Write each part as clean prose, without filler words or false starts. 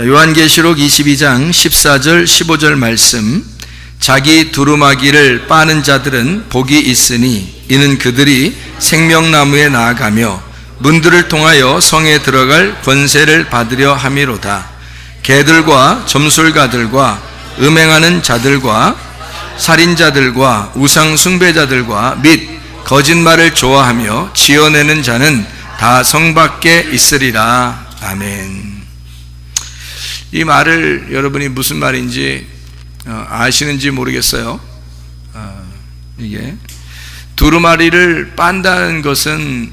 자, 요한계시록 22장 14절 15절 말씀. 자기 두루마기를 빠는 자들은 복이 있으니 이는 그들이 생명나무에 나아가며 문들을 통하여 성에 들어갈 권세를 받으려 함이로다. 개들과 점술가들과 음행하는 자들과 살인자들과 우상 숭배자들과 및 거짓말을 좋아하며 지어내는 자는 다 성 밖에 있으리라. 아멘. 이 말을 여러분이 무슨 말인지 아시는지 모르겠어요. 이게 두루마리를 빤다는 것은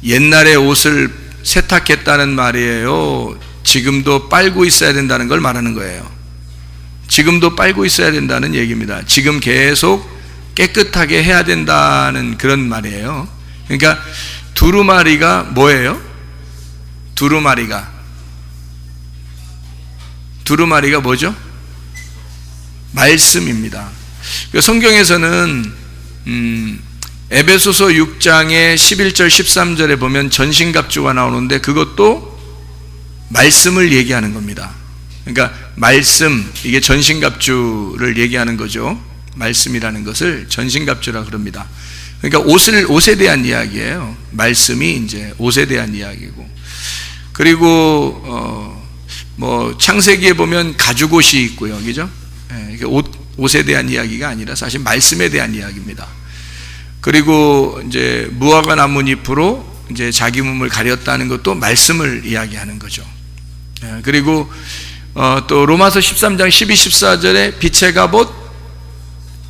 옛날에 옷을 세탁했다는 말이에요? 지금도 빨고 있어야 된다는 걸 말하는 거예요. 지금도 빨고 있어야 된다는 얘기입니다. 지금 계속 깨끗하게 해야 된다는 그런 말이에요. 그러니까 두루마리가 뭐예요? 두루마리가 뭐죠? 말씀입니다. 성경에서는 에베소서 6장의 11절 13절에 보면 전신갑주가 나오는데 그것도 말씀을 얘기하는 겁니다. 그러니까 말씀, 이게 전신갑주를 얘기하는 거죠. 말씀이라는 것을 전신갑주라 그럽니다. 그러니까 옷에 대한 이야기예요. 말씀이 이제 옷에 대한 이야기고, 그리고 창세기에 보면 가죽옷이 있고요, 그죠? 이게 옷에 대한 이야기가 아니라 사실 말씀에 대한 이야기입니다. 그리고 이제 무화과 나뭇잎으로 이제 자기 몸을 가렸다는 것도 말씀을 이야기하는 거죠. 그리고 또 로마서 13장 12, 14절에 빛의 갑옷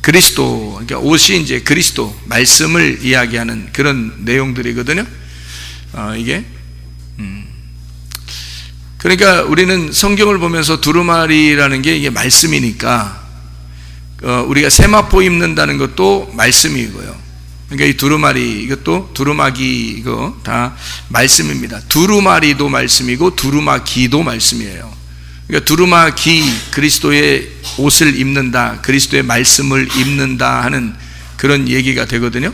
그리스도, 그러니까 옷이 이제 그리스도, 말씀을 이야기하는 그런 내용들이거든요. 이게 그러니까 우리는 성경을 보면서 두루마리라는 게 이게 말씀이니까 우리가 세마포 입는다는 것도 말씀이고요. 그러니까 이 두루마리, 이것도 두루마기, 이거 다 말씀입니다. 두루마리도 말씀이고 두루마기도 말씀이에요. 그러니까 두루마기, 그리스도의 옷을 입는다, 그리스도의 말씀을 입는다 하는 그런 얘기가 되거든요.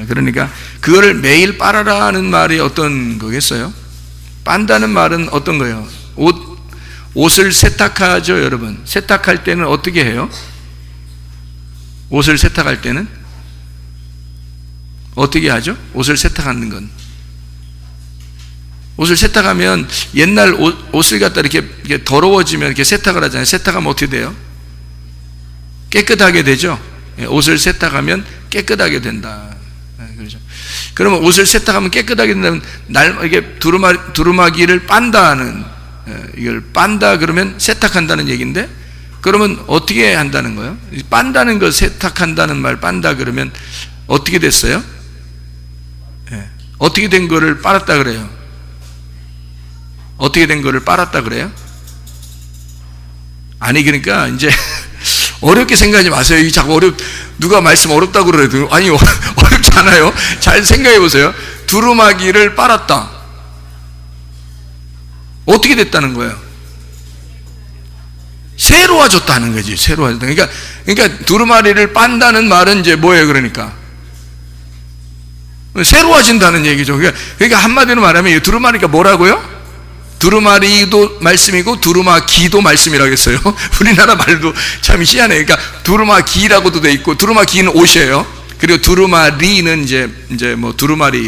그러니까 그거를 매일 빨아라는 말이 어떤 거겠어요? 빤다는 말은 어떤 거예요? 옷을 세탁하죠, 여러분. 세탁할 때는 어떻게 해요? 옷을 세탁할 때는 어떻게 하죠? 옷을 세탁하는 건, 옷을 세탁하면 옛날 옷을 갖다 이렇게 더러워지면 이렇게 세탁을 하잖아요. 세탁하면 어떻게 돼요? 깨끗하게 되죠. 옷을 세탁하면 깨끗하게 된다. 그렇죠. 그러면 옷을 세탁하면 깨끗하게 된다면 이게 두루마기를 빤다는, 이걸 빤다 그러면 세탁한다는 얘기인데, 그러면 어떻게 한다는 거예요? 빤다는 거, 세탁한다는 말, 빤다 그러면 어떻게 됐어요? 어떻게 된 거를 빨았다 그래요? 어떻게 된 거를 빨았다 그래요? 아니, 그러니까 이제 어렵게 생각하지 마세요. 이 자꾸 누가 말씀 어렵다고 그래도, 아니, 어렵지 않아요. 잘 생각해 보세요. 두루마기를 빨았다. 어떻게 됐다는 거예요? 새로워졌다는 거지. 새로워졌다. 그러니까 두루마리를 빤다는 말은 이제 뭐예요? 그러니까 새로워진다는 얘기죠. 그러니까 한마디로 말하면 이 두루마리가 뭐라고요? 두루마리도 말씀이고 두루마기도 말씀이라고 했어요. 우리나라 말도 참 희한해요. 그러니까 두루마기라고도 돼 있고, 두루마기는 옷이에요. 그리고 두루마리는 이제 뭐 두루마리죠.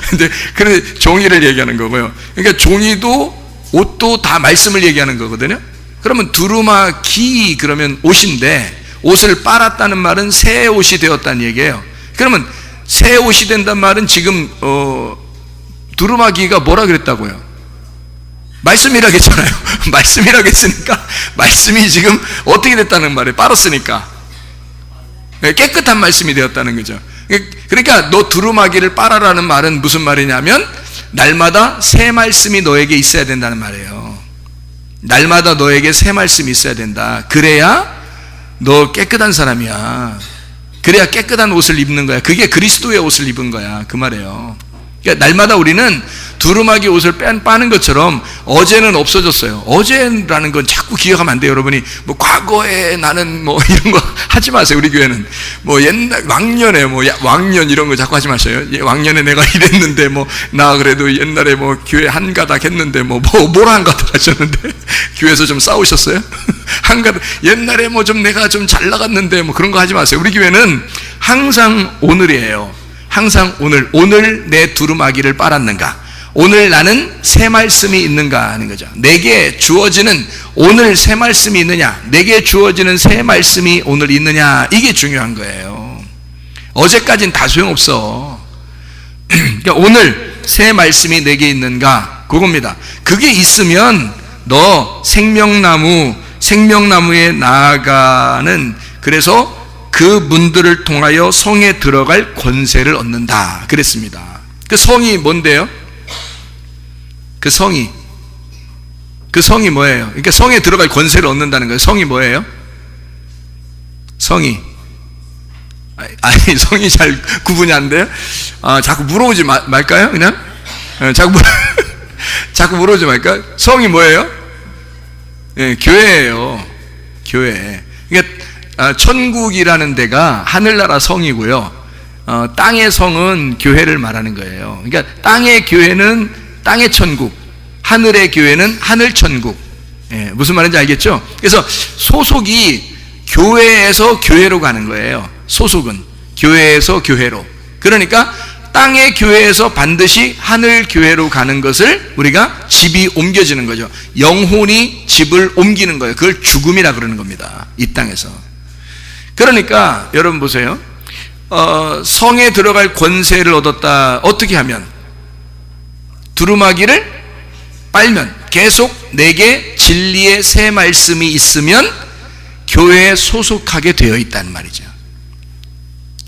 근데 그런 종이를 얘기하는 거고요. 그러니까 종이도 옷도 다 말씀을 얘기하는 거거든요. 그러면 두루마기 그러면 옷인데, 옷을 빨았다는 말은 새 옷이 되었다는 얘기예요. 그러면 새 옷이 된다는 말은 지금 두루마기가 뭐라 그랬다고요? 말씀이라고 했잖아요. 말씀이라고 했으니까 말씀이 지금 어떻게 됐다는 말이에요? 빨았으니까 깨끗한 말씀이 되었다는 거죠. 그러니까 너 두루마기를 빨아라는 말은 무슨 말이냐면, 날마다 새 말씀이 너에게 있어야 된다는 말이에요. 날마다 너에게 새 말씀이 있어야 된다. 그래야 너 깨끗한 사람이야. 그래야 깨끗한 옷을 입는 거야. 그게 그리스도의 옷을 입은 거야, 그 말이에요. 그러니까 날마다 우리는 두루마기 옷을 빠는 것처럼 어제는 없어졌어요. 어제라는 건 자꾸 기억하면 안 돼요. 여러분이 뭐 과거에 나는 뭐 이런 거 하지 마세요. 우리 교회는 뭐 옛날 왕년에 뭐 왕년 이런 거 자꾸 하지 마세요. 왕년에 내가 이랬는데 뭐 나 그래도 옛날에 뭐 교회 한 가닥 했는데 뭘 한 가닥 하셨는데 교회에서 좀 싸우셨어요? 한 가닥 옛날에 뭐 좀 내가 좀 잘 나갔는데 뭐 그런 거 하지 마세요. 우리 교회는 항상 오늘이에요. 항상 오늘 내 두루마기를 빨았는가? 오늘 나는 새 말씀이 있는가 하는 거죠. 내게 주어지는 오늘 새 말씀이 있느냐? 내게 주어지는 새 말씀이 오늘 있느냐? 이게 중요한 거예요. 어제까지는 다 소용없어. 그러니까 오늘 새 말씀이 내게 있는가? 그겁니다. 그게 있으면 너 생명나무에 나아가는, 그래서 그 문들을 통하여 성에 들어갈 권세를 얻는다 그랬습니다. 그 성이 뭔데요? 그 성이 뭐예요? 그러니까 성에 들어갈 권세를 얻는다는 거예요. 성이 뭐예요? 성이 성이 잘 구분이 안 돼요? 자꾸 물어보지 말까요? 그냥 자꾸 물어보지 말까요? 성이 뭐예요? 예, 교회예요. 교회. 그러니까 천국이라는 데가 하늘나라 성이고요. 땅의 성은 교회를 말하는 거예요. 그러니까 땅의 교회는 땅의 천국, 하늘의 교회는 하늘 천국. 예, 무슨 말인지 알겠죠? 그래서 소속이 교회에서 교회로 가는 거예요. 소속은 교회에서 교회로. 그러니까 땅의 교회에서 반드시 하늘 교회로 가는 것을 우리가 집이 옮겨지는 거죠. 영혼이 집을 옮기는 거예요. 그걸 죽음이라 그러는 겁니다. 이 땅에서. 그러니까 여러분 보세요. 성에 들어갈 권세를 얻었다. 어떻게 하면? 두루마기를 빨면, 계속 내게 진리의 새 말씀이 있으면 교회에 소속하게 되어 있다는 말이죠.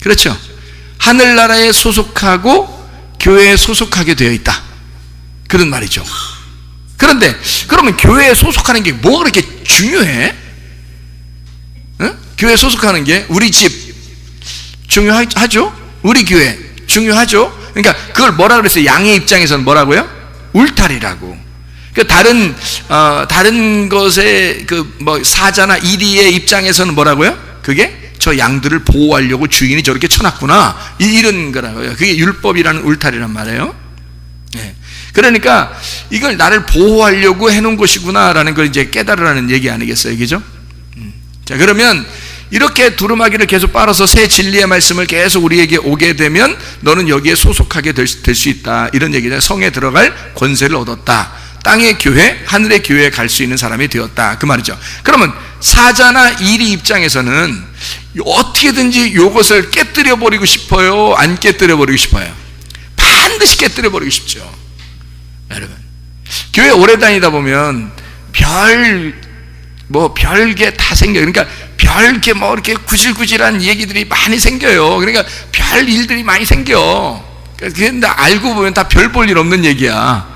그렇죠? 하늘나라에 소속하고 교회에 소속하게 되어 있다, 그런 말이죠. 그런데 그러면 교회에 소속하는 게 뭐가 그렇게 중요해? 응? 교회에 소속하는 게 우리 집 중요하죠? 우리 교회 중요하죠? 그러니까 그걸 뭐라 그랬어요? 양의 입장에서는 뭐라고요? 울타리라고. 그러니까 다른 것의 그 뭐 사자나 이리의 입장에서는 뭐라고요? 그게 저 양들을 보호하려고 주인이 저렇게 쳐놨구나, 이런 거라고요. 그게 율법이라는 울타리란 말이에요. 네. 그러니까 이걸 나를 보호하려고 해놓은 것이구나라는 걸 이제 깨달으라는 얘기 아니겠어요, 그죠? 자, 그러면 이렇게 두루마기를 계속 빨아서 새 진리의 말씀을 계속 우리에게 오게 되면 너는 여기에 소속하게 될 수 있다, 이런 얘기죠. 성에 들어갈 권세를 얻었다. 땅의 교회, 하늘의 교회에 갈 수 있는 사람이 되었다, 그 말이죠. 그러면 사자나 이리 입장에서는 어떻게든지 이것을 깨뜨려 버리고 싶어요? 안 깨뜨려 버리고 싶어요? 반드시 깨뜨려 버리고 싶죠. 여러분, 교회 오래 다니다 보면 별게 다 생겨요. 그러니까 별게 뭐 이렇게 구질구질한 얘기들이 많이 생겨요. 그러니까 별 일들이 많이 생겨. 근데 알고 보면 다 별 볼 일 없는 얘기야.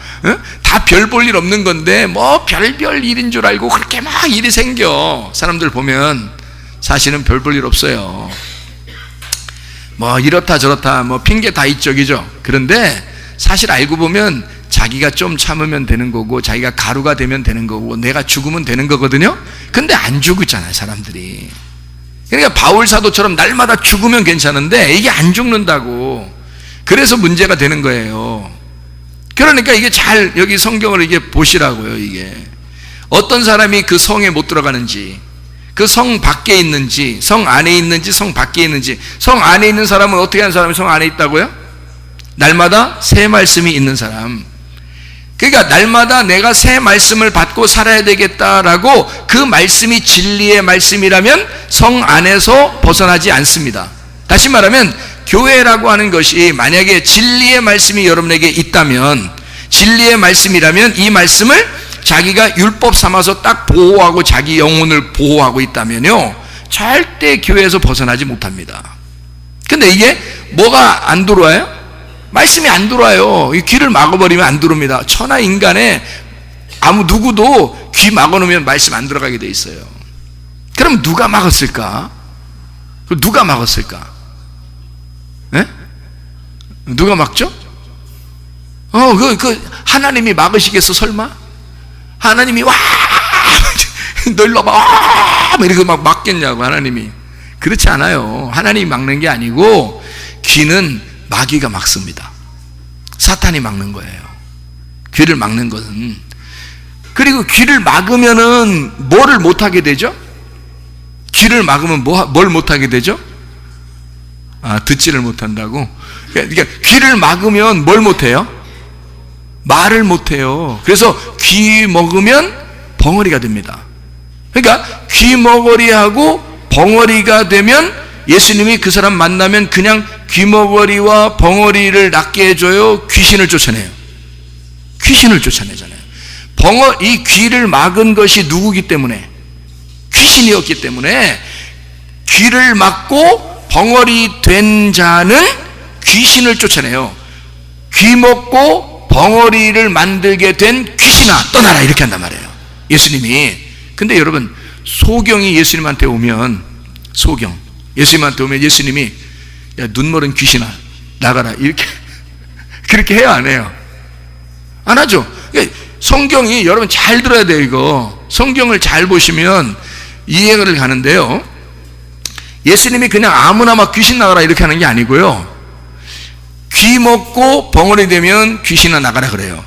다 별 볼 일 없는 건데 뭐 별별 일인 줄 알고 그렇게 막 일이 생겨. 사람들 보면 사실은 별 볼 일 없어요. 뭐 이렇다 저렇다 뭐 핑계 다 있죠, 그죠? 그런데 사실 알고 보면 자기가 좀 참으면 되는 거고, 자기가 가루가 되면 되는 거고, 내가 죽으면 되는 거거든요. 근데 안 죽었잖아요, 사람들이. 그러니까 바울 사도처럼 날마다 죽으면 괜찮은데 이게 안 죽는다고. 그래서 문제가 되는 거예요. 그러니까 이게 잘 여기 성경을 이게 보시라고요. 이게 어떤 사람이 그 성에 못 들어가는지, 그 성 밖에 있는지, 성 안에 있는지, 성 밖에 있는지. 성 안에 있는 사람은 어떻게 하는 사람이 성 안에 있다고요? 날마다 새 말씀이 있는 사람. 그러니까 날마다 내가 새 말씀을 받고 살아야 되겠다라고, 그 말씀이 진리의 말씀이라면 성 안에서 벗어나지 않습니다. 다시 말하면 교회라고 하는 것이 만약에 진리의 말씀이 여러분에게 있다면, 진리의 말씀이라면 이 말씀을 자기가 율법 삼아서 딱 보호하고 자기 영혼을 보호하고 있다면요, 절대 교회에서 벗어나지 못합니다. 근데 이게 뭐가 안 들어와요? 말씀이 안 들어와요. 이 귀를 막아버리면 안 들어옵니다. 천하 인간에 아무 누구도 귀 막아놓으면 말씀 안 들어가게 돼 있어요. 그럼 누가 막았을까? 누가 막았을까? 네? 누가 막죠? 하나님이 막으시겠어, 설마? 하나님이, 와! 너 일로 와봐, 와! 이렇게 막 막겠냐고, 하나님이. 그렇지 않아요. 하나님이 막는 게 아니고, 귀는 마귀가 막습니다. 사탄이 막는 거예요. 귀를 막는 것은. 그리고 귀를 막으면은 뭐를 못하게 되죠? 귀를 막으면 뭘 못하게 되죠? 듣지를 못한다고? 그러니까 귀를 막으면 뭘 못해요? 말을 못해요. 그래서 귀 먹으면 벙어리가 됩니다. 그러니까 귀 먹어리하고 벙어리가 되면 예수님이 그 사람 만나면 그냥 귀머거리와 벙어리를 낫게 해줘요? 귀신을 쫓아내요? 귀신을 쫓아내잖아요. 이 귀를 막은 것이 누구기 때문에? 귀신이었기 때문에 귀를 막고 벙어리 된 자는 귀신을 쫓아내요. 귀 먹고 벙어리를 만들게 된 귀신아 떠나라, 이렇게 한단 말이에요, 예수님이. 근데 여러분, 소경이 예수님한테 오면, 예수님한테 오면 예수님이, 야, 눈멀은 귀신아 나가라, 이렇게 그렇게 해요, 안 해요? 안 하죠. 그러니까 성경이, 여러분 잘 들어야 돼요. 이거 성경을 잘 보시면 이해를 가는데요, 예수님이 그냥 아무나 막 귀신 나가라 이렇게 하는 게 아니고요, 귀 먹고 벙어리 되면 귀신아 나가라 그래요.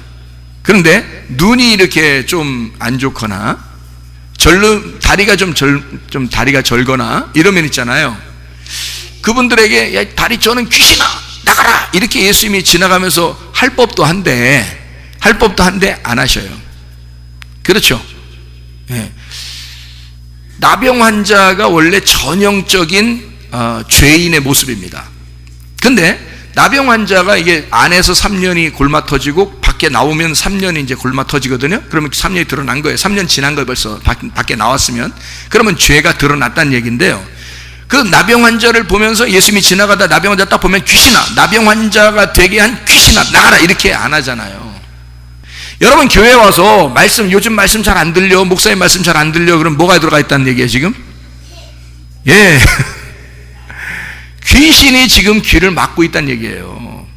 그런데 눈이 이렇게 좀 안 좋거나 다리가 좀 다리가 절거나 이러면 있잖아요, 그분들에게 야, 다리 저는 귀신아 나가라 이렇게 예수님이 지나가면서 할 법도 한데 안 하셔요. 그렇죠? 네. 나병 환자가 원래 전형적인 죄인의 모습입니다. 근데 나병 환자가 이게 안에서 3년이 골마 터지고 밖에 나오면 3년이 이제 골마 터지거든요. 그러면 3년이 드러난 거예요. 3년 지난 거예요. 벌써 밖에 나왔으면. 그러면 죄가 드러났다는 얘기인데요, 그 나병 환자를 보면서 예수님이 지나가다 나병 환자 딱 보면 귀신아, 나병 환자가 되게 한 귀신아 나가라 이렇게 안 하잖아요. 여러분 교회 와서 요즘 말씀 잘 안 들려, 목사님 말씀 잘 안 들려, 그럼 뭐가 들어가 있다는 얘기예요 지금? 예. 귀신이 지금 귀를 막고 있다는 얘기예요.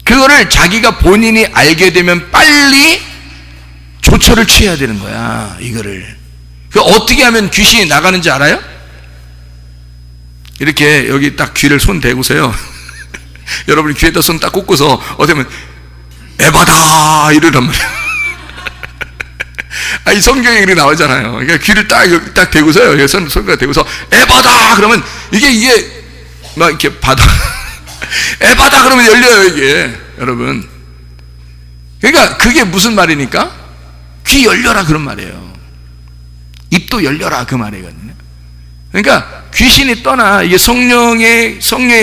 그거를 자기가 본인이 알게 되면 빨리 조처를 취해야 되는 거야, 이거를. 어떻게 하면 귀신이 나가는지 알아요? 이렇게 여기 딱 귀를 손 대고서요 여러분이 귀에다 손 딱 꽂고서 어떻게 하면 에바다 이러란 말이에요. 이 성경에 그렇게 나오잖아요. 그러니까 귀를 딱 대고서요, 손가락 대고서 에바다 그러면 이게 막 이렇게 받아 에바다 그러면 열려요, 이게. 여러분, 그러니까 그게 무슨 말이니까? 귀 열려라 그런 말이에요. 입도 열려라 그 말이거든요. 그러니까 귀신이 떠나, 이게 성령의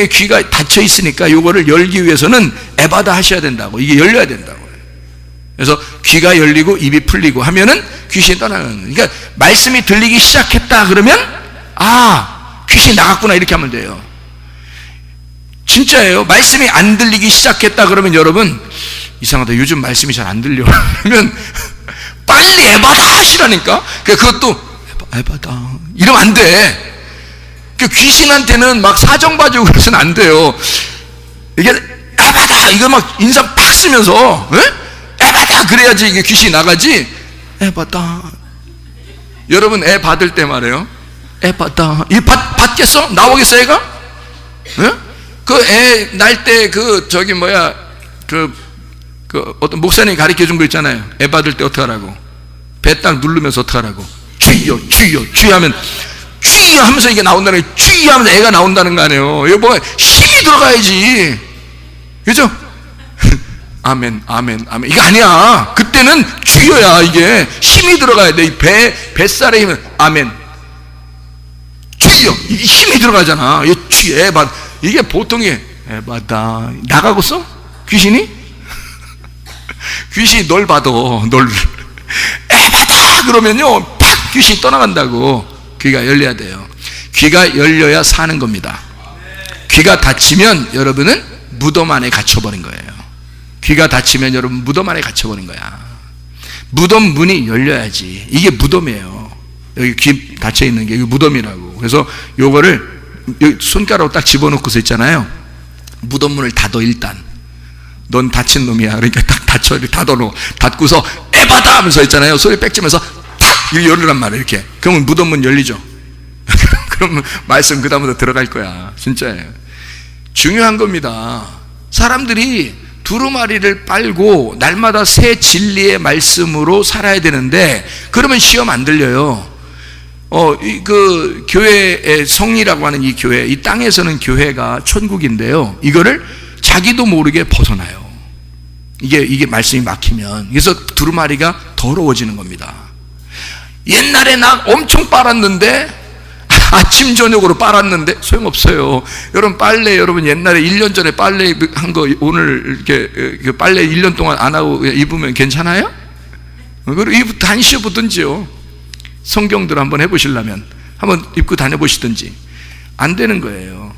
귀가 닫혀 있으니까 이거를 열기 위해서는 에바다 하셔야 된다고, 이게 열려야 된다고. 그래서 귀가 열리고 입이 풀리고 하면은 귀신이 떠나는. 그러니까 말씀이 들리기 시작했다 그러면 귀신이 나갔구나 이렇게 하면 돼요. 진짜예요. 말씀이 안 들리기 시작했다 그러면 여러분, 이상하다, 요즘 말씀이 잘 안 들려 그러면 빨리 에바다 하시라니까. 그것도 에바다 이러면 안 돼. 귀신한테는 막 사정봐주고 그러서는 안 돼요. 이게 에바다 이거 막 인상 팍 쓰면서 에바다 그래야지 이게 귀신이 나가지. 에바다. 여러분 애 받을 때 말이에요, 에바다 이 받겠어? 나오겠어 애가? 그 애 날 때 어떤 목사님이 가르쳐 준 거 있잖아요. 애 받을 때 어떻게 하라고? 배 딱 누르면서 어떻게 하라고? 쥐요 하면 쥐 하면서 이게 나온다는 거예요. 쥐 하면서 애가 나온다는 거 아니에요. 이거 뭐가 힘이 들어가야지, 그죠? 아멘 이거 아니야. 그때는 쥐여야 이게 힘이 들어가야 돼. 이 뱃살에 힘은 아멘 쥐요, 이게 힘이 들어가잖아. 이 쥐 에바, 이게 보통이 에바다 나가고서 귀신이 귀신이 널 받아, 널 에바다 그러면요 팍 귀신이 떠나간다고. 귀가 열려야 돼요. 귀가 열려야 사는 겁니다. 귀가 닫히면 여러분은 무덤 안에 갇혀버린 거예요. 귀가 닫히면 여러분 무덤 안에 갇혀버린 거야. 무덤 문이 열려야지. 이게 무덤이에요. 여기 귀 닫혀있는 게 이게 무덤이라고. 그래서 요거를 여기 손가락으로 딱 집어넣고서 있잖아요, 무덤 문을 닫어. 일단 넌 다친 놈이야. 그러니까 딱 닫혀, 이렇게 닫아놓고, 닫고서 에바다 하면서 있잖아요. 소리 빽지면서 탁! 이렇게 열으란 말이에요. 이렇게. 그러면 무덤문 열리죠. 그러면 말씀 그다음부터 들어갈 거야. 진짜예요. 중요한 겁니다. 사람들이 두루마리를 빨고 날마다 새 진리의 말씀으로 살아야 되는데, 그러면 시험 안 들려요. 그 교회의 성리라고 하는 이 교회, 이 땅에서는 교회가 천국인데요, 이거를 자기도 모르게 벗어나요. 이게 말씀이 막히면. 그래서 두루마리가 더러워지는 겁니다. 옛날에 나 엄청 빨았는데, 아침 저녁으로 빨았는데 소용없어요. 여러분, 빨래, 여러분 옛날에 1년 전에 빨래 한 거 오늘 이렇게 빨래 1년 동안 안 하고 입으면 괜찮아요? 그리고 다니셔보든지요. 성경들 한번 해보시려면 한번 입고 다녀보시든지. 안 되는 거예요.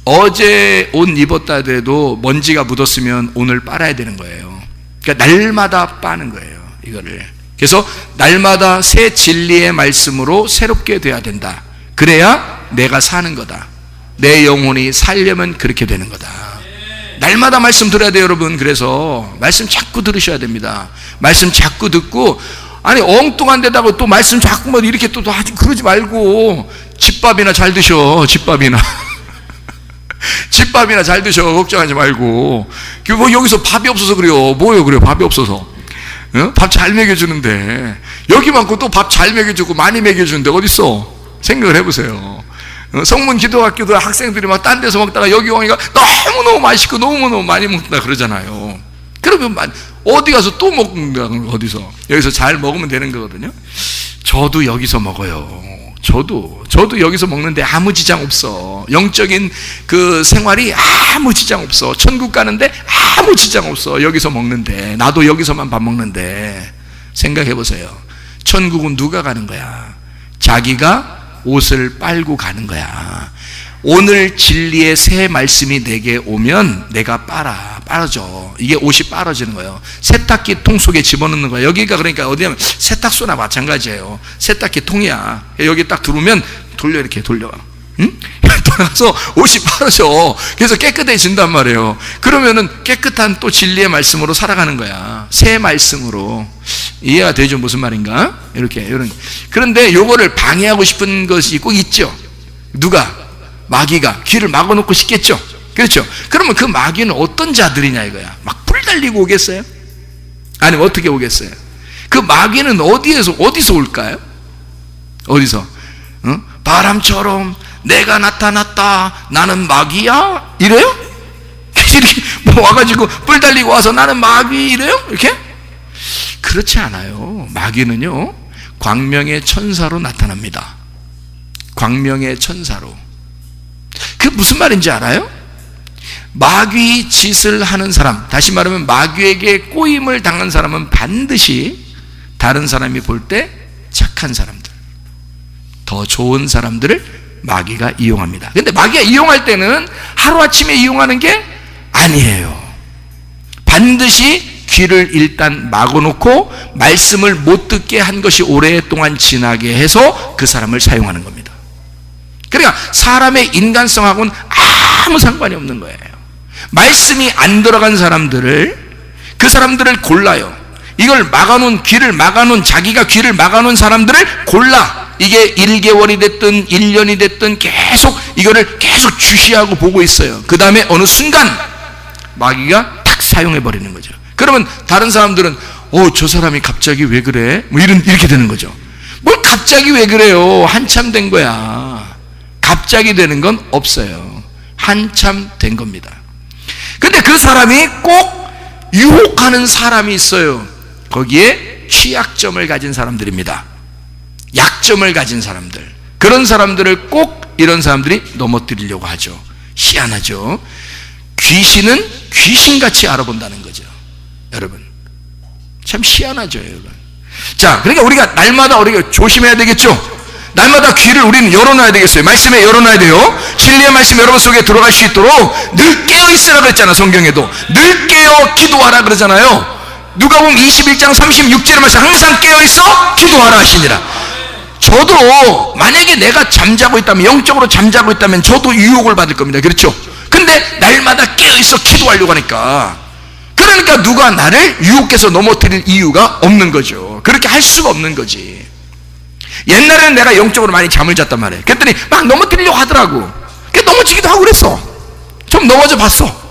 어제 옷 입었다 해도 먼지가 묻었으면 오늘 빨아야 되는 거예요. 그러니까 날마다 빠는 거예요, 이거를. 그래서 날마다 새 진리의 말씀으로 새롭게 돼야 된다. 그래야 내가 사는 거다. 내 영혼이 살려면 그렇게 되는 거다. 날마다 말씀 들어야 돼요, 여러분. 그래서 말씀 자꾸 들으셔야 됩니다. 말씀 자꾸 듣고, 아니 엉뚱한 데다가 또 말씀 자꾸 뭐 이렇게 또 하지, 그러지 말고 집밥이나 잘 드셔. 집밥이나 집밥이나 잘 드셔. 걱정하지 말고. 뭐 여기서 밥이 없어서 그래요. 뭐요? 그래요, 밥이 없어서. 밥 잘 먹여주는데, 여기만큼 또 밥 잘 먹여주고 많이 먹여주는데 어딨어? 생각을 해보세요. 성문 기도학교도 학생들이 막 딴 데서 먹다가 여기 오니까 너무너무 맛있고 너무너무 많이 먹다 그러잖아요. 그러면 어디 가서 또 먹는다. 어디서? 여기서 잘 먹으면 되는 거거든요. 저도 여기서 먹어요. 저도 여기서 먹는데 아무 지장 없어. 영적인 그 생활이 아무 지장 없어. 천국 가는데 아무 지장 없어. 여기서 먹는데. 나도 여기서만 밥 먹는데. 생각해 보세요. 천국은 누가 가는 거야? 자기가 옷을 빨고 가는 거야. 오늘 진리의 새 말씀이 내게 오면 내가 빨아져. 이게 옷이 빨아지는 거예요. 세탁기 통 속에 집어넣는 거예요. 여기가 그러니까 어디냐면 세탁소나 마찬가지예요. 세탁기 통이야. 여기 딱 들어오면 돌려, 이렇게 돌려. 응? 돌아서 옷이 빨아져. 그래서 깨끗해진단 말이에요. 그러면은 깨끗한 또 진리의 말씀으로 살아가는 거야. 새 말씀으로. 이해가 되죠? 무슨 말인가? 이렇게, 이런. 그런데 요거를 방해하고 싶은 것이 꼭 있죠. 누가? 마귀가 귀를 막아놓고 싶겠죠. 그렇죠? 그러면 그 마귀는 어떤 자들이냐 이거야. 막 불 달리고 오겠어요? 아니면 어떻게 오겠어요? 그 마귀는 어디서 올까요? 어디서? 바람처럼 내가 나타났다, 나는 마귀야? 이래요? 이렇게 뭐 와가지고 뿔 달리고 와서 나는 마귀 이래요? 이렇게? 그렇지 않아요. 마귀는요, 광명의 천사로 나타납니다. 광명의 천사로. 그게 무슨 말인지 알아요? 마귀 짓을 하는 사람, 다시 말하면 마귀에게 꼬임을 당한 사람은 반드시 다른 사람이 볼 때 착한 사람들, 더 좋은 사람들을 마귀가 이용합니다. 근데 마귀가 이용할 때는 하루아침에 이용하는 게 아니에요. 반드시 귀를 일단 막아놓고 말씀을 못 듣게 한 것이 오랫동안 지나게 해서 그 사람을 사용하는 겁니다. 그러니까 사람의 인간성하고는 아무 상관이 없는 거예요. 말씀이 안 들어간 사람들을, 그 사람들을 골라요. 이걸 막아놓은, 귀를 막아놓은, 자기가 귀를 막아놓은 사람들을 골라. 이게 1개월이 됐든 1년이 됐든 이거를 계속 주시하고 보고 있어요. 그 다음에 어느 순간 마귀가 탁 사용해버리는 거죠. 그러면 다른 사람들은 저 사람이 갑자기 왜 그래? 뭐 이렇게 되는 거죠. 뭘 갑자기 왜 그래요? 한참 된 거야. 갑자기 되는 건 없어요. 한참 된 겁니다. 근데 그 사람이 꼭 유혹하는 사람이 있어요. 거기에 취약점을 가진 사람들입니다. 약점을 가진 사람들. 그런 사람들을 꼭 이런 사람들이 넘어뜨리려고 하죠. 희한하죠. 귀신은 귀신같이 알아본다는 거죠. 여러분, 참 희한하죠, 여러분. 자, 그러니까 우리가 날마다 우리가 조심해야 되겠죠. 날마다 귀를 우리는 열어놔야 되겠어요. 말씀에 열어놔야 돼요. 진리의 말씀 여러분 속에 들어갈 수 있도록 늘 깨어있으라 그랬잖아. 성경에도 늘 깨어 기도하라 그러잖아요. 누가복음 21장 36절의 말씀, 항상 깨어있어 기도하라 하시니라. 저도 만약에 내가 잠자고 있다면, 영적으로 잠자고 있다면 저도 유혹을 받을 겁니다. 그렇죠? 근데 날마다 깨어있어 기도하려고 하니까, 그러니까 누가 나를 유혹해서 넘어뜨릴 이유가 없는 거죠. 그렇게 할 수가 없는 거지. 옛날에는 내가 영적으로 많이 잠을 잤단 말이에요. 그랬더니 막 넘어뜨리려고 하더라고. 넘어지기도 하고 그랬어. 좀 넘어져 봤어.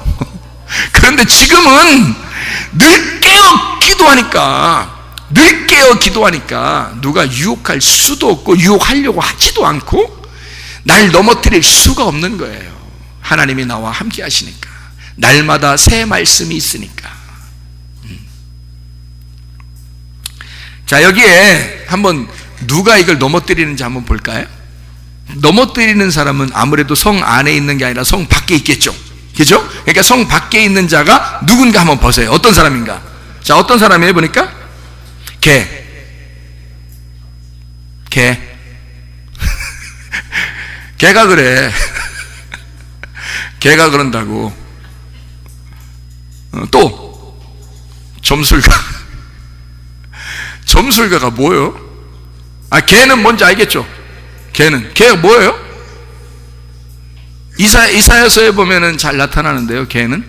그런데 지금은 늘 깨어 기도하니까 누가 유혹할 수도 없고 유혹하려고 하지도 않고 날 넘어뜨릴 수가 없는 거예요. 하나님이 나와 함께 하시니까, 날마다 새 말씀이 있으니까. 자, 여기에 한번 누가 이걸 넘어뜨리는지 한번 볼까요? 넘어뜨리는 사람은 아무래도 성 안에 있는 게 아니라 성 밖에 있겠죠. 그죠? 그러니까 성 밖에 있는 자가 누군가 한번 보세요. 어떤 사람인가? 자, 어떤 사람이에요? 보니까 개. 개가 그래. 개가 그런다고. 또 점술가가 뭐예요? 개는 뭔지 알겠죠? 개가 뭐예요? 이사야서에 보면은 잘 나타나는데요. 개는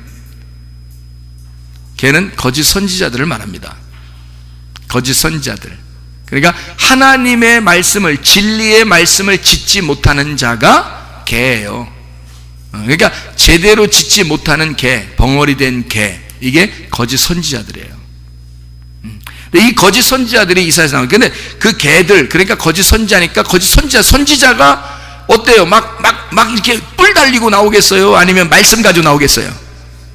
거짓 선지자들을 말합니다. 거짓 선지자들. 그러니까 하나님의 말씀을, 진리의 말씀을 짓지 못하는 자가 개예요. 그러니까 제대로 짓지 못하는 개, 벙어리 된 개, 이게 거짓 선지자들이에요. 이 거짓 선지자들이 이사야에서 나와요. 근데 그 개들, 그러니까 거짓 선지자니까 거짓 선지자가 어때요? 막 이렇게 뿔 달리고 나오겠어요? 아니면 말씀 가지고 나오겠어요?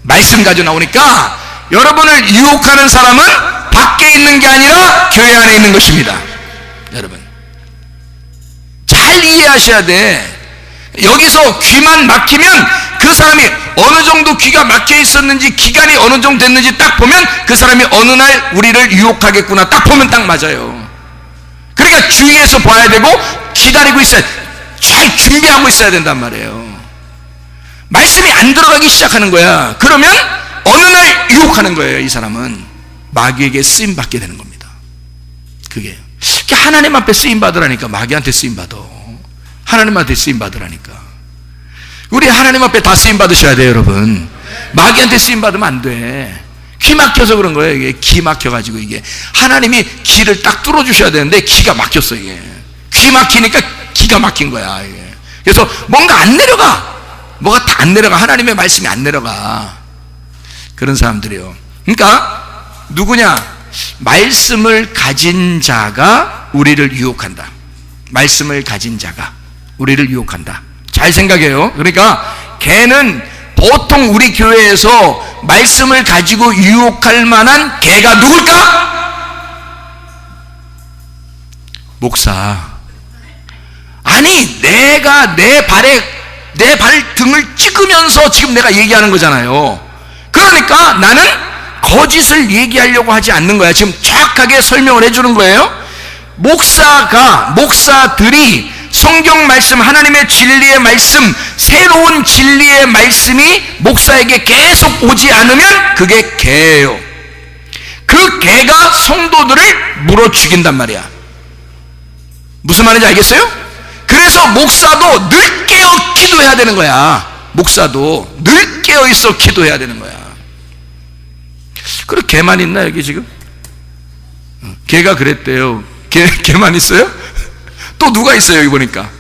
말씀 가지고 나오니까 여러분을 유혹하는 사람은 밖에 있는 게 아니라 교회 안에 있는 것입니다. 여러분 잘 이해하셔야 돼. 여기서 귀만 막히면 그 사람이 어느 정도 귀가 막혀 있었는지, 기간이 어느 정도 됐는지 딱 보면 그 사람이 어느 날 우리를 유혹하겠구나 딱 보면 딱 맞아요. 그러니까 주의해서 봐야 되고 기다리고 있어야, 잘 준비하고 있어야 된단 말이에요. 말씀이 안 들어가기 시작하는 거야. 그러면 어느 날 유혹하는 거예요. 이 사람은 마귀에게 쓰임 받게 되는 겁니다. 그게 하나님 앞에 쓰임 받으라니까. 마귀한테 쓰임 받아. 하나님한테 쓰임 받으라니까. 우리 하나님 앞에 다 쓰임 받으셔야 돼요, 여러분. 마귀한테 쓰임 받으면 안 돼. 귀 막혀서 그런 거예요. 이게 기 막혀가지고, 이게 하나님이 기를 딱 뚫어주셔야 되는데 기가 막혔어. 이게 귀 막히니까 기가 막힌 거야, 이게. 그래서 뭔가 안 내려가. 뭐가 다 안 내려가. 하나님의 말씀이 안 내려가. 그런 사람들이요. 그러니까 누구냐? 말씀을 가진 자가 우리를 유혹한다. 말씀을 가진 자가 우리를 유혹한다. 잘 생각해요. 그러니까 개는 보통 우리 교회에서 말씀을 가지고 유혹할 만한 개가 누굴까? 목사. 아니, 내가 내 발등을 찍으면서 지금 내가 얘기하는 거잖아요. 그러니까 나는 거짓을 얘기하려고 하지 않는 거야. 지금 정확하게 설명을 해주는 거예요. 목사들이 성경 말씀, 하나님의 진리의 말씀, 새로운 진리의 말씀이 목사에게 계속 오지 않으면 그게 개예요. 그 개가 성도들을 물어 죽인단 말이야. 무슨 말인지 알겠어요? 그래서 목사도 늘 깨어 기도해야 되는 거야. 목사도 늘 깨어 있어 기도해야 되는 거야. 그래, 개만 있나 여기 지금? 개가 그랬대요. 개만 있어요? 또 누가 있어요? 여기 보니까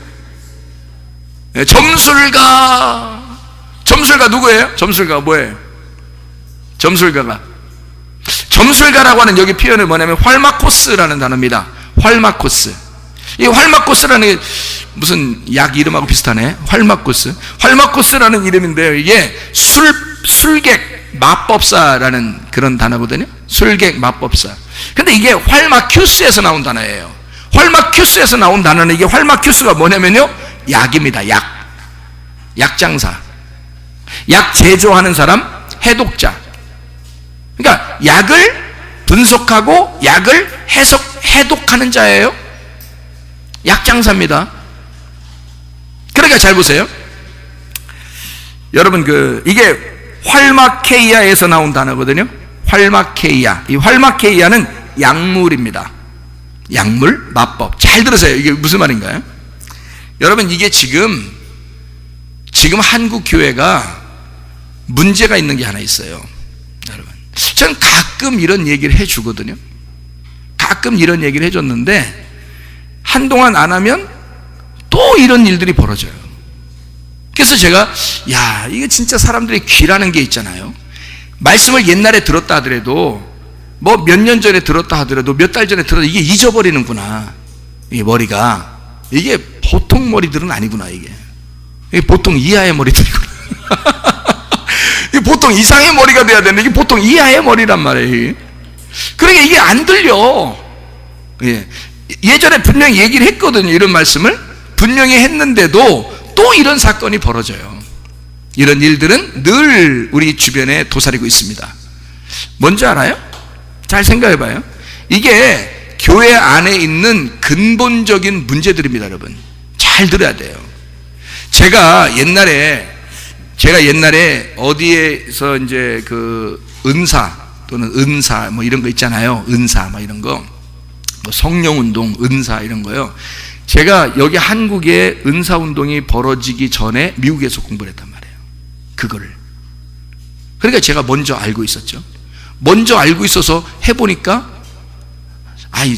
점술가 누구예요? 점술가 뭐예요? 점술가라고 하는 여기 표현은 뭐냐면 활마코스라는 단어입니다. 활마코스. 이 활마코스라는 게 무슨 약 이름하고 비슷하네. 활마코스라는 이름인데요. 이게 술객 마법사라는 그런 단어거든요. 술객 마법사. 근데 이게 활마큐스에서 나온 단어예요. 활마큐스에서 나온 단어는, 이게 활마큐스가 뭐냐면요, 약입니다. 약장사, 약 제조하는 사람, 해독자. 그러니까 약을 분석하고 약을 해독하는 자예요. 약장사입니다. 그러니까 잘 보세요. 여러분, 이게 활마케이아에서 나온 단어거든요. 활마케이아. 이 활마케이아는 약물입니다. 약물, 마법. 잘 들으세요. 이게 무슨 말인가요? 여러분, 이게 지금 한국 교회가 문제가 있는 게 하나 있어요. 여러분, 저는 가끔 이런 얘기를 해주거든요. 가끔 이런 얘기를 해줬는데 한동안 안 하면 또 이런 일들이 벌어져요. 그래서 제가 이거 진짜 사람들이 귀라는 게 있잖아요. 말씀을 옛날에 들었다 하더라도 뭐 몇 년 전에 들었다 하더라도 몇 달 전에 들어도 이게 잊어버리는구나. 이게 머리가 이게 보통 머리들은 아니구나. 이게 보통 이하의 머리들이구나. 이게 보통 이상의 머리가 돼야 되는데 이게 보통 이하의 머리란 말이에요. 그러니까 이게 안 들려. 예전에 분명히 얘기를 했거든요. 이런 말씀을 분명히 했는데도 또 이런 사건이 벌어져요. 이런 일들은 늘 우리 주변에 도사리고 있습니다. 뭔지 알아요? 잘 생각해 봐요. 이게 교회 안에 있는 근본적인 문제들입니다, 여러분. 잘 들어야 돼요. 제가 옛날에 어디에서 이제 그 은사 또는 은사 뭐 이런 거 있잖아요. 은사 뭐 이런 거, 뭐 성령운동, 은사 이런 거요. 제가 여기 한국에 은사운동이 벌어지기 전에 미국에서 공부를 했단 말이에요. 그거를. 그러니까 제가 먼저 알고 있었죠. 먼저 알고 있어서 해보니까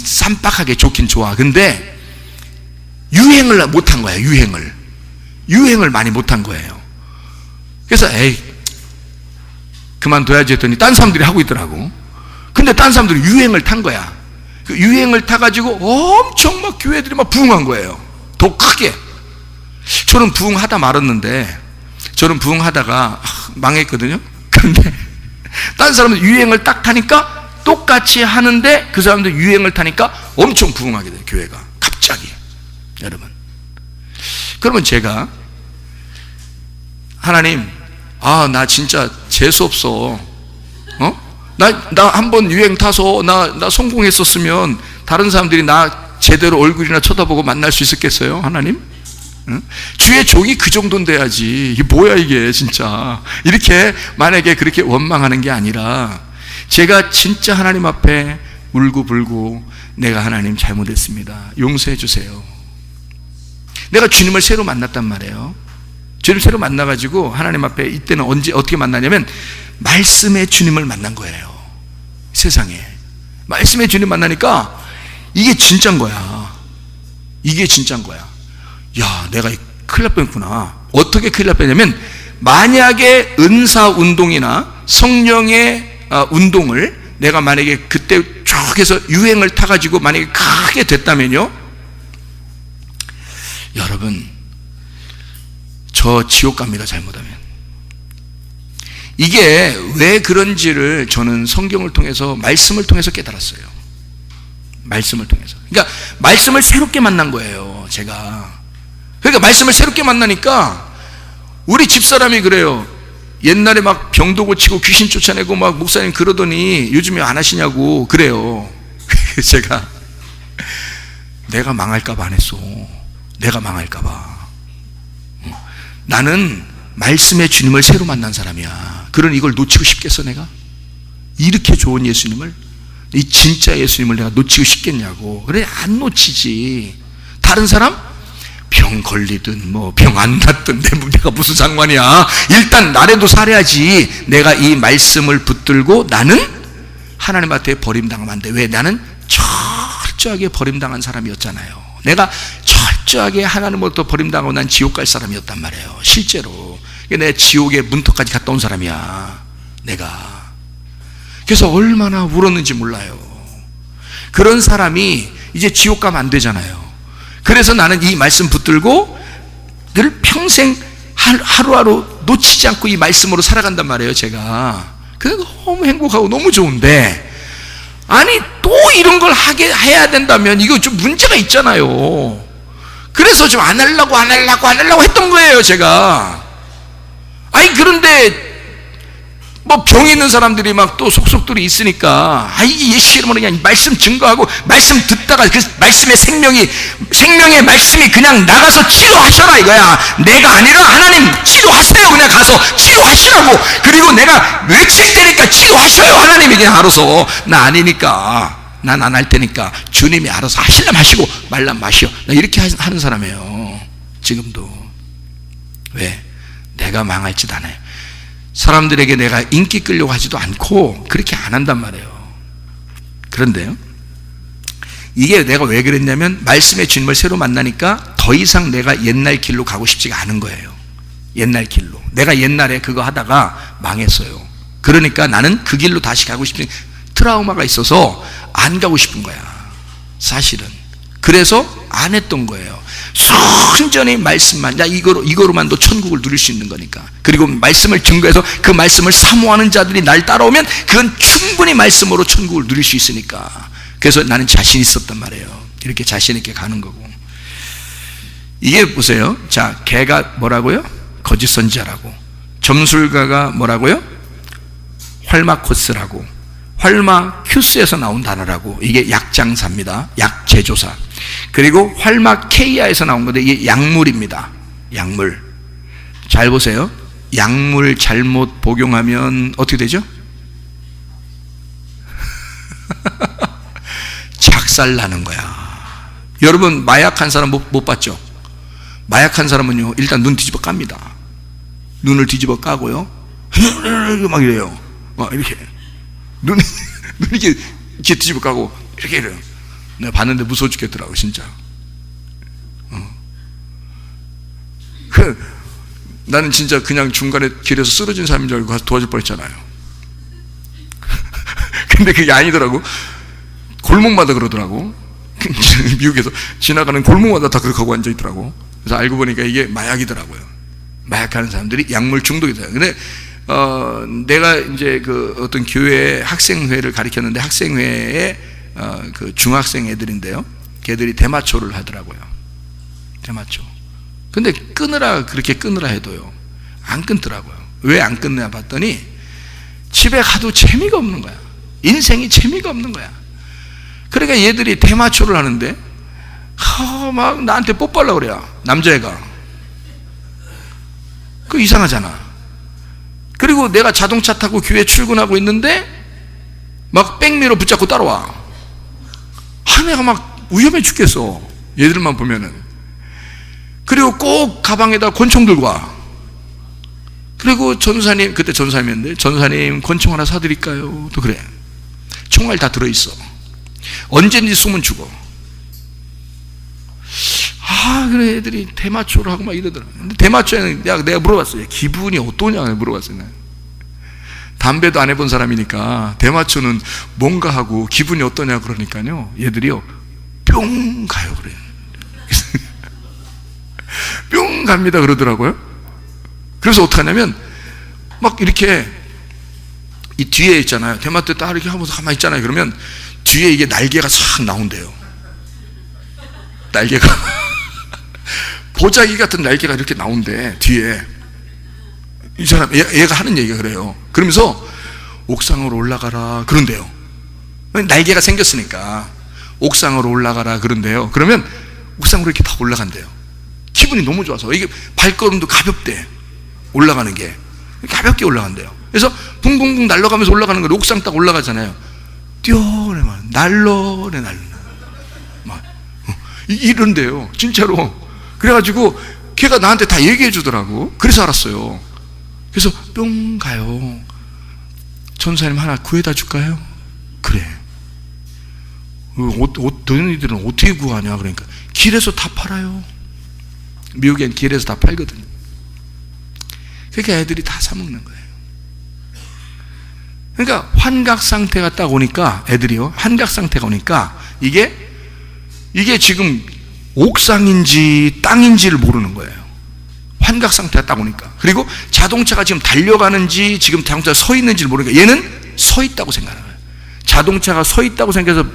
쌈박하게 좋긴 좋아. 근데 유행을 못한 거야. 유행을 많이 못한 거예요. 그래서 그만둬야지 했더니 딴 사람들이 하고 있더라고. 근데 딴 사람들이 유행을 탄 거야. 그 유행을 타가지고 엄청 막 교회들이 막 부흥한 거예요. 더 크게. 저는 부흥하다 말았는데, 저는 부흥하다가 망했거든요. 근데 딴 사람들 유행을 딱 타니까 똑같이 하는데 그 사람들 유행을 타니까 엄청 부흥하게 돼요. 교회가 갑자기. 여러분, 그러면 제가 하나님, 나 진짜 재수없어. 나 한번 유행 타서 나 성공했었으면 다른 사람들이 나 제대로 얼굴이나 쳐다보고 만날 수 있었겠어요? 하나님? 응? 주의 종이 그 정도는 돼야지. 이게 뭐야 이게 진짜. 이렇게 만약에 그렇게 원망하는 게 아니라 제가 진짜 하나님 앞에 울고불고 내가 하나님 잘못했습니다. 용서해 주세요. 내가 주님을 새로 만났단 말이에요. 주님 새로 만나가지고 하나님 앞에 이때는 어떻게 만나냐면 말씀의 주님을 만난 거예요. 세상에 말씀의 주님 만나니까 이게 진짜인 거야. 이게 진짜인 거야. 내가 큰일 날 뻔했구나. 어떻게 큰일 날 뻔했냐면, 만약에 은사 운동이나 성령의 운동을 내가 만약에 그때 쭉 해서 유행을 타가지고 만약에 크게 됐다면요, 여러분 저 지옥 갑니다. 잘못하면. 이게 왜 그런지를 저는 성경을 통해서, 말씀을 통해서 깨달았어요. 말씀을 통해서. 그러니까 말씀을 새롭게 만난 거예요, 제가. 그러니까 말씀을 새롭게 만나니까 우리 집사람이 그래요. 옛날에 막 병도 고치고 귀신 쫓아내고 막 목사님 그러더니 요즘에 안 하시냐고 그래요. 제가 내가 망할까봐 안 했어. 내가 망할까봐. 나는 말씀의 주님을 새로 만난 사람이야. 그런 이걸 놓치고 싶겠어 내가? 이렇게 좋은 예수님을, 이 진짜 예수님을 내가 놓치고 싶겠냐고. 그래 안 놓치지. 다른 사람? 병 걸리든 뭐 병 안 났든 내가 무슨 상관이야. 일단 나라도 살아야지. 내가 이 말씀을 붙들고 나는 하나님 앞에 버림당하면 안 돼. 왜? 나는 철저하게 버림당한 사람이었잖아요. 내가 철저하게 하나님으로부터 버림당하고 난 지옥 갈 사람이었단 말이에요. 실제로. 내가 지옥의 문턱까지 갔다 온 사람이야, 내가. 그래서 얼마나 울었는지 몰라요. 그런 사람이 이제 지옥 가면 안 되잖아요. 그래서 나는 이 말씀 붙들고 늘 평생 하루하루 놓치지 않고 이 말씀으로 살아간단 말이에요, 제가. 그래서 너무 행복하고 너무 좋은데, 아니 또 이런 걸 해야 된다면 이거 좀 문제가 있잖아요. 그래서 좀 안 하려고 했던 거예요, 제가. 아니 그런데 뭐 병 있는 사람들이 막 또 속속들이 있으니까, 이 예수 이름으로 그냥 말씀 증거하고 말씀 듣다가 그 말씀의 생명의 말씀이 그냥 나가서 치료하셔라 이거야. 내가 아니라 하나님 치료하세요. 그냥 가서 치료하시라고. 그리고 내가 외칠 때니까 치료하셔요. 하나님이 그냥 알아서. 나 아니니까, 난 안 할 테니까 주님이 알아서 하실라 마시고 말라 마시오. 나 이렇게 하는 사람이에요, 지금도. 왜? 내가 망할 짓 안 해요. 사람들에게 내가 인기 끌려고 하지도 않고 그렇게 안 한단 말이에요. 그런데요, 이게 내가 왜 그랬냐면 말씀의 주님을 새로 만나니까 더 이상 내가 옛날 길로 가고 싶지가 않은 거예요. 옛날 길로. 내가 옛날에 그거 하다가 망했어요. 그러니까 나는 그 길로 다시 가고 싶은 트라우마가 있어서 안 가고 싶은 거야, 사실은. 그래서 안 했던 거예요. 순전히 말씀만, 이거로만도 천국을 누릴 수 있는 거니까. 그리고 말씀을 증거해서 그 말씀을 사모하는 자들이 날 따라오면 그건 충분히 말씀으로 천국을 누릴 수 있으니까. 그래서 나는 자신 있었단 말이에요. 이렇게 자신 있게 가는 거고. 이게 보세요. 자, 걔가 뭐라고요? 거짓 선지자라고. 점술가가 뭐라고요? 활마코스라고. 활마큐스에서 나온 단어라고. 이게 약장사입니다. 약제조사. 그리고 활마케이아에서 나온 건데 이게 약물입니다. 약물. 잘 보세요. 약물 잘못 복용하면 어떻게 되죠? 작살 나는 거야. 여러분, 마약한 사람 못 봤죠? 마약한 사람은요, 일단 눈 뒤집어 깝니다. 눈을 뒤집어 까고요, 막 이래요. 막 이렇게 눈 이렇게 뒤집어 까고 이렇게 이래요. 내가 봤는데 무서워 죽겠더라고, 진짜. 나는 진짜 그냥 중간에 길에서 쓰러진 사람인 줄 알고 가서 도와줄 뻔했잖아요. 근데 그게 아니더라고. 골목마다 그러더라고. 미국에서 지나가는 골목마다 다 그렇게 하고 앉아있더라고. 그래서 알고 보니까 이게 마약이더라고요. 마약하는 사람들이 약물 중독이더라고요. 근데 내가 이제 그 어떤 교회 학생회를 가르쳤는데, 학생회에 그 중학생 애들인데요, 걔들이 대마초를 하더라고요. 대마초. 근데 그렇게 끊으라 해도요, 안 끊더라고요. 왜 안 끊느냐 봤더니 집에 가도 재미가 없는 거야. 인생이 재미가 없는 거야. 그러니까 얘들이 대마초를 하는데 막 나한테 뽀뽀하려고 그래요, 남자애가. 그거 이상하잖아. 그리고 내가 자동차 타고 교회 출근하고 있는데 막 백미러 붙잡고 따라와. 내가 막 위험해 죽겠어, 얘들만 보면은. 그리고 꼭 가방에다 권총 들고 와. 그리고 전사님, 그때 전사님이었는데, 전사님 권총 하나 사드릴까요? 또 그래. 총알 다 들어있어. 언제든지 쏘면 죽어. 그래, 애들이 대마초를 하고 막 이러더라. 근데 대마초에는 내가 물어봤어요. 기분이 어떠냐 물어봤어요. 담배도 안 해본 사람이니까 대마초는 뭔가 하고 기분이 어떠냐 그러니까요, 얘들이요, 뿅 가요 그래요. 뿅 갑니다 그러더라고요. 그래서 어떡하냐면 막 이렇게 이 뒤에 있잖아요, 대마초 딱 이렇게 하면서 가만히 있잖아요. 그러면 뒤에 이게 날개가 싹 나온대요. 날개가 보자기 같은 날개가 이렇게 나온대, 뒤에. 이 사람, 얘가 하는 얘기가 그래요. 그러면서 옥상으로 올라가라 그런대요. 날개가 생겼으니까 옥상으로 올라가라 그런대요. 그러면 옥상으로 이렇게 다 올라간대요. 기분이 너무 좋아서. 이게 발걸음도 가볍대, 올라가는 게 가볍게 올라간대요. 그래서 붕붕붕 날아가면서 올라가는 거예요. 옥상 딱 올라가잖아요. 뛰어내 막 날러내 막 이런데요, 진짜로. 그래가지고 걔가 나한테 다 얘기해 주더라고. 그래서 알았어요. 그래서 뿅 가요. 전사님 하나 구해다 줄까요? 그래. 너희들은 어떻게 구하냐? 그러니까 길에서 다 팔아요. 미국엔 길에서 다 팔거든요. 그러니까 애들이 다 사먹는 거예요. 그러니까 환각 상태가 딱 오니까, 애들이요, 환각 상태가 오니까 이게 지금 옥상인지 땅인지를 모르는 거예요. 환각 상태가 딱 오니까. 그리고 자동차가 지금 달려가는지 지금 자동차가 서 있는지를 모르니까 얘는 서 있다고 생각하는 거예요. 자동차가 서 있다고 생각해서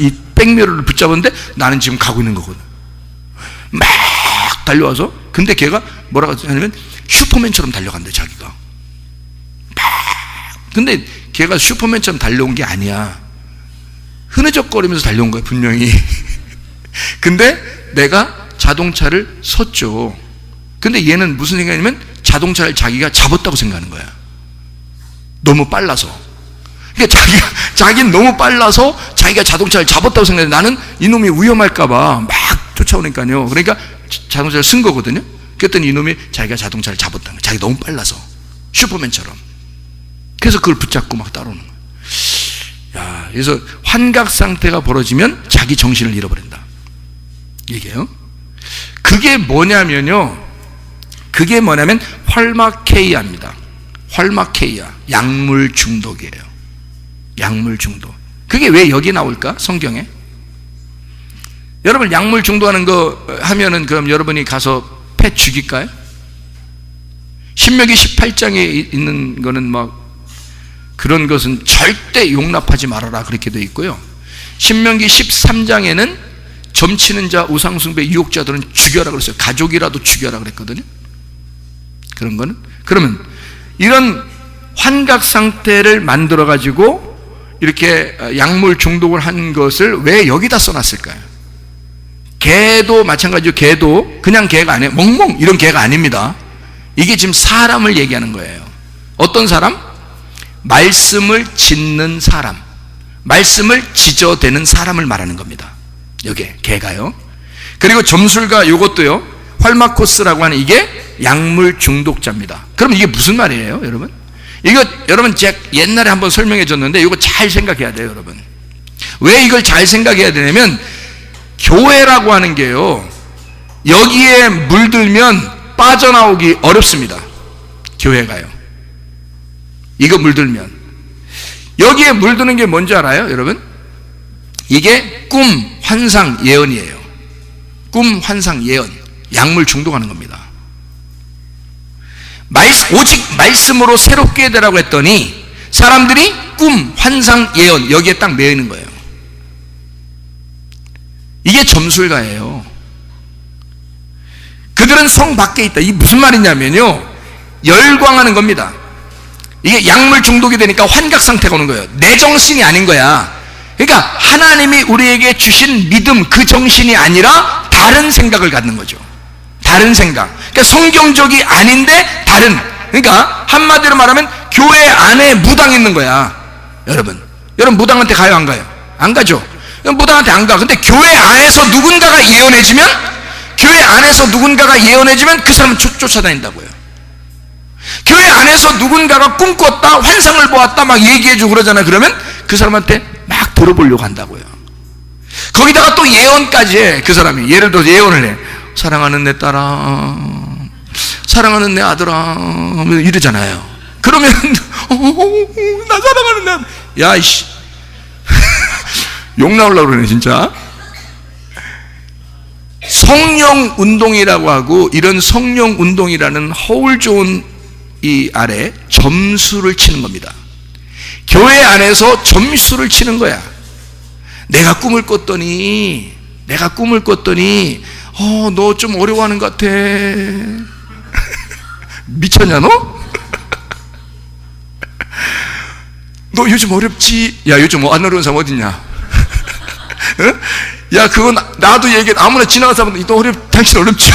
이 백미러를 붙잡았는데 나는 지금 가고 있는 거거든. 막 달려와서. 근데 걔가 뭐라고 하냐면 슈퍼맨처럼 달려간대, 자기가. 막. 근데 걔가 슈퍼맨처럼 달려온 게 아니야. 흐느적거리면서 달려온 거야, 분명히. 근데 내가 자동차를 섰죠. 근데 얘는 무슨 생각이냐면 자동차를 자기가 잡았다고 생각하는 거야, 너무 빨라서. 그러니까 자기는 너무 빨라서 자기가 자동차를 잡았다고 생각해. 나는 이놈이 위험할까봐 막 쫓아오니까요. 그러니까 자동차를 쓴 거거든요. 그랬더니 이놈이 자기가 자동차를 잡았다는 거야, 자기 너무 빨라서. 슈퍼맨처럼. 그래서 그걸 붙잡고 막 따라오는 거예요. 야, 그래서 환각 상태가 벌어지면 자기 정신을 잃어버린다. 이게요. 그게 뭐냐면요. 그게 뭐냐면 활마케이아입니다. 활마케이아. 약물 중독이에요. 약물 중독. 그게 왜 여기 나올까? 성경에? 여러분 약물 중독하는 거 하면은 그럼 여러분이 가서 패 죽일까요? 신명기 18장에 있는 거는 막 그런 것은 절대 용납하지 말아라 그렇게 되어 있고요. 신명기 13장에는 점치는 자, 우상숭배, 유혹자들은 죽여라 그랬어요. 가족이라도 죽여라 그랬거든요. 그런 거는. 그러면 이런 환각 상태를 만들어 가지고 이렇게 약물 중독을 한 것을 왜 여기다 써놨을까요? 개도 마찬가지로, 개도 그냥 개가 아니에요. 멍멍 이런 개가 아닙니다. 이게 지금 사람을 얘기하는 거예요. 어떤 사람? 말씀을 짓는 사람, 말씀을 지저대는 사람을 말하는 겁니다. 여기 개가요. 그리고 점술가 요것도요, 활마코스라고 하는 이게 약물 중독자입니다. 그럼 이게 무슨 말이에요, 여러분? 이거 여러분 제가 옛날에 한번 설명해 줬는데 이거 잘 생각해야 돼요, 여러분. 왜 이걸 잘 생각해야 되냐면 교회라고 하는 게요, 여기에 물들면 빠져나오기 어렵습니다. 교회가요. 이거 물들면. 여기에 물드는 게 뭔지 알아요, 여러분? 이게 꿈, 환상, 예언이에요. 꿈, 환상, 예언. 약물 중독하는 겁니다. 오직 말씀으로 새롭게 되라고 했더니 사람들이 꿈, 환상, 예언 여기에 딱 매이는 거예요. 이게 점술가예요. 그들은 성 밖에 있다. 이게 무슨 말이냐면요, 열광하는 겁니다. 이게 약물 중독이 되니까 환각 상태가 오는 거예요. 내 정신이 아닌 거야. 그러니까 하나님이 우리에게 주신 믿음, 그 정신이 아니라 다른 생각을 갖는 거죠. 다른 생각. 그러니까 성경적이 아닌데 다른. 그러니까 한마디로 말하면 교회 안에 무당 있는 거야. 여러분 무당한테 가요, 안 가요? 안 가죠. 무당한테 안 가. 근데 교회 안에서 누군가가 예언해주면, 교회 안에서 누군가가 예언해주면 그 사람은 쫓아다닌다고요. 교회 안에서 누군가가 꿈꿨다, 환상을 보았다 막 얘기해주고 그러잖아요. 그러면 그 사람한테 막 들어보려고 한다고요. 거기다가 또 예언까지 해. 그 사람이 예를 들어서 예언을 해. 사랑하는 내 딸아, 사랑하는 내 아들아 이러잖아요. 그러면 나 사랑하는 내 아들, 야 이씨 욕 나오려고 그러네 진짜. 성령 운동이라고 하고, 이런 성령 운동이라는 허울 좋은 이 아래 점수를 치는 겁니다. 교회 안에서 점수를 치는 거야. 내가 꿈을 꿨더니 너 좀 어려워하는 것 같아. 미쳤냐 너? 너 요즘 어렵지? 야 요즘 안 어려운 사람 어딨냐? 야 그건 나도 얘기해. 아무나 지나가는 사람은 너 당신 어렵죠?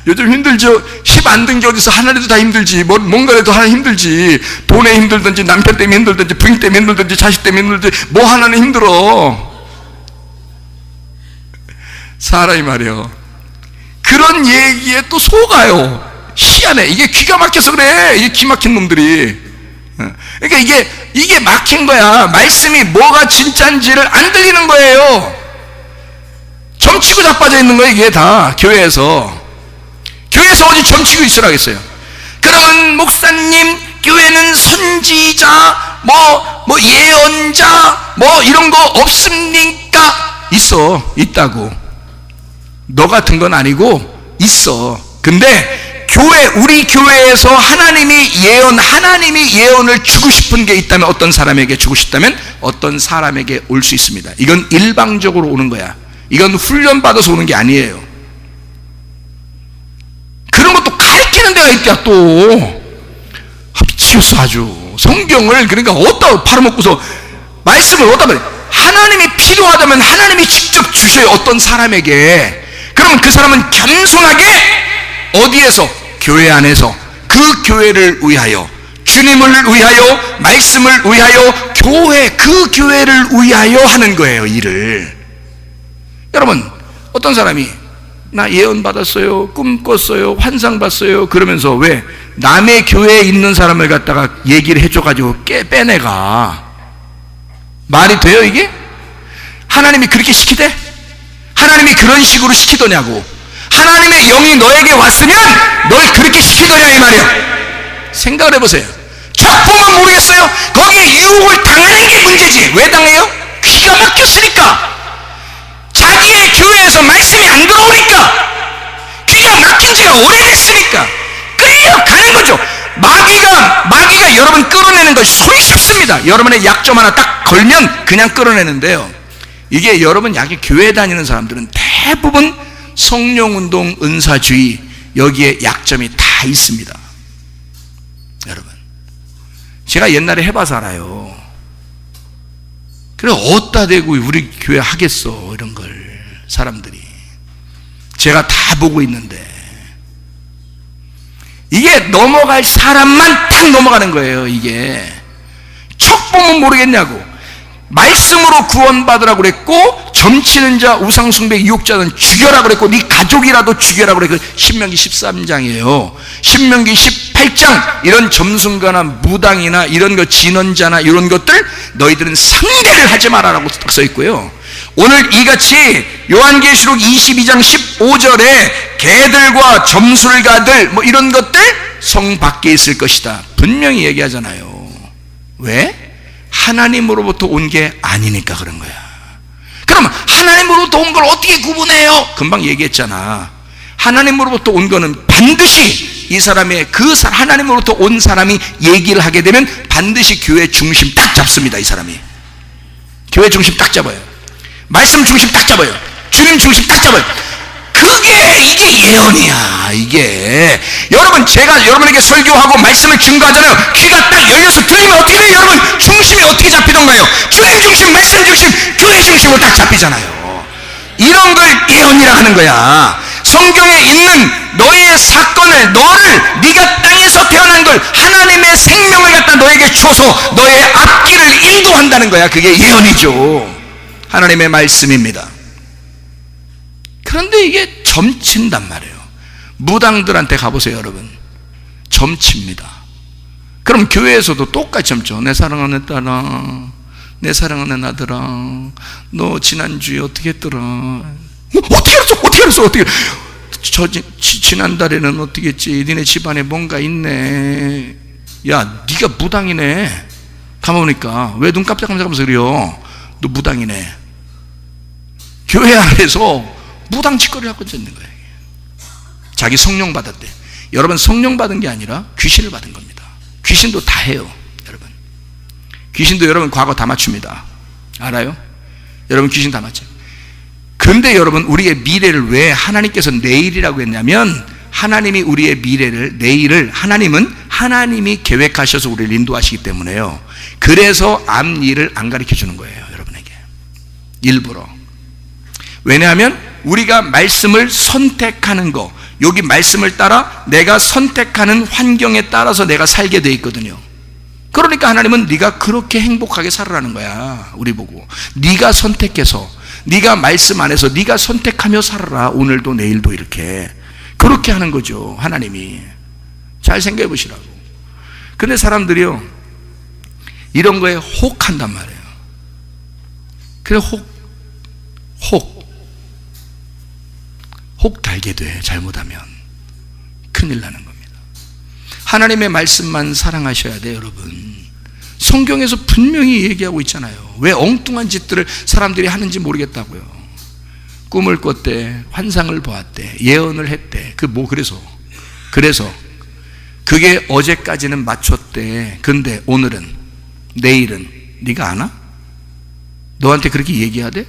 요즘 힘들죠? 10 안 든 게 어디서 하나라도 다 힘들지. 뭔가라도 하나 힘들지. 돈에 힘들든지, 남편 때문에 힘들든지, 부인 때문에 힘들든지, 자식 때문에 힘들든지, 뭐 하나는 힘들어. 사람이 말이요, 그런 얘기에 또 속아요. 희한해. 이게 귀가 막혀서 그래. 이게 귀 막힌 놈들이. 그러니까 이게 막힌 거야. 말씀이 뭐가 진짜인지를 안 들리는 거예요. 점치고 자빠져 있는 거예요, 이게 다. 교회에서 어디 점치고 있으라겠어요. 그러면 목사님, 교회는 선지자, 예언자, 이런 거 없습니까? 있다고. 너 같은 건 아니고 있어. 근데 우리 교회에서 하나님이 예언을 주고 싶은 게 있다면, 어떤 사람에게 주고 싶다면 어떤 사람에게 올 수 있습니다. 이건 일방적으로 오는 거야. 이건 훈련받아서 오는 게 아니에요. 그런 것도 가르치는 데가 있다 또. 미치겠어 아주. 성경을 그러니까 어디다 팔아먹고서 말씀을 어디다 말해. 하나님이 필요하다면 하나님이 직접 주셔요, 어떤 사람에게. 그러면 그 사람은 겸손하게 어디에서? 교회 안에서 그 교회를 위하여, 주님을 위하여, 말씀을 위하여, 그 교회를 위하여 하는 거예요, 일을. 여러분, 어떤 사람이 나 예언 받았어요, 꿈 꿨어요, 환상 봤어요 그러면서 왜 남의 교회에 있는 사람을 갖다가 얘기를 해줘가지고 빼내가? 말이 돼요 이게? 하나님이 그렇게 시키대? 하나님이 그런 식으로 시키더냐고. 하나님의 영이 너에게 왔으면 널 그렇게 시키더냐 이 말이야. 생각을 해보세요. 척 보면 모르겠어요? 거기에 유혹을 당하는 게 문제지. 왜 당해요? 귀가 막혔으니까. 자기의 교회에서 말씀이 안 들어오니까. 귀가 막힌 지가 오래됐으니까 끌려가는 거죠. 마귀가 여러분 끌어내는 것이 손쉽습니다. 여러분의 약점 하나 딱 걸면 그냥 끌어내는데요, 이게 여러분 교회 다니는 사람들은 대부분 성령운동, 은사주의, 여기에 약점이 다 있습니다. 여러분, 제가 옛날에 해봐서 알아요. 그래 어디다 대고 우리 교회 하겠어 이런 걸. 사람들이 제가 다 보고 있는데 이게 넘어갈 사람만 딱 넘어가는 거예요. 이게 척 보면 모르겠냐고. 말씀으로 구원받으라고 그랬고, 점치는 자, 우상숭배 유혹자는 죽여라 그랬고, 네 가족이라도 죽여라 그랬고. 신명기 13장이에요 신명기 18장 이런 점순가나 무당이나 이런 거, 진언자나 이런 것들 너희들은 상대를 하지 마라라고 딱 써 있고요. 오늘 이같이 요한계시록 22장 15절에 개들과 점술가들 뭐 이런 것들 성 밖에 있을 것이다 분명히 얘기하잖아요. 왜? 하나님으로부터 온 게 아니니까 그런 거야. 그럼 하나님으로부터 온 걸 어떻게 구분해요? 금방 얘기했잖아. 하나님으로부터 온 거는 반드시 이 사람의 하나님으로부터 온 사람이 얘기를 하게 되면 반드시 교회 중심 딱 잡습니다. 이 사람이 교회 중심 딱 잡아요. 말씀 중심 딱 잡아요. 주님 중심 딱 잡아요. 이게 예언이야. 이게 여러분, 제가 여러분에게 설교하고 말씀을 증거하잖아요. 귀가 딱 열려서 들으면 어떻게 돼요? 여러분 중심이 어떻게 잡히던가요? 주님 중심, 말씀 중심, 교회 중심으로 딱 잡히잖아요. 이런 걸 예언이라 하는 거야. 성경에 있는 너의 사건을, 네가 땅에서 태어난 걸 하나님의 생명을 갖다 너에게 줘서 너의 앞길을 인도한다는 거야. 그게 예언이죠. 하나님의 말씀입니다. 그런데 이게 점친단 말이에요. 무당들한테 가보세요 여러분. 점칩니다. 그럼 교회에서도 똑같이 점쳐. 내 사랑하는 딸아, 내 사랑하는 아들아, 너 지난주에 어떻게 했더라? 어떻게 알았어? 지난달에는 어떻게 했지? 니네 집안에 뭔가 있네. 야, 네가 무당이네. 가보니까 왜 눈 깜짝깜짝하면서 그래요? 너 무당이네. 교회 안에서 무당 짓거리를 하고 있는 거예요. 자기 성령 받았대. 여러분, 성령 받은 게 아니라 귀신을 받은 겁니다. 귀신도 다 해요. 여러분, 귀신도 여러분 과거 다 맞춥니다. 알아요? 여러분 귀신 다 맞죠. 그런데 여러분, 우리의 미래를 왜 하나님께서 내일이라고 했냐면, 하나님이 우리의 미래를, 내일을 하나님이 계획하셔서 우리를 인도하시기 때문에요. 그래서 앞일을 안 가르쳐 주는 거예요 여러분에게, 일부러. 왜냐하면 우리가 말씀을 선택하는 거, 여기 말씀을 따라 내가 선택하는 환경에 따라서 내가 살게 돼 있거든요. 그러니까 하나님은 네가 그렇게 행복하게 살아라는 거야. 우리 보고 네가 선택해서, 네가 말씀 안에서 네가 선택하며 살아라. 오늘도 내일도 이렇게, 그렇게 하는 거죠 하나님이. 잘 생각해 보시라고. 근데 사람들이요, 이런 거에 혹한단 말이에요. 그래 혹 달게 돼. 잘못하면 큰일 나는 겁니다. 하나님의 말씀만 사랑하셔야 돼요 여러분. 성경에서 분명히 얘기하고 있잖아요. 왜 엉뚱한 짓들을 사람들이 하는지 모르겠다고요. 꿈을 꿨대, 환상을 보았대, 예언을 했대. 그래서 그게 어제까지는 맞췄대. 근데 오늘은, 내일은 네가 아나? 너한테 그렇게 얘기하대?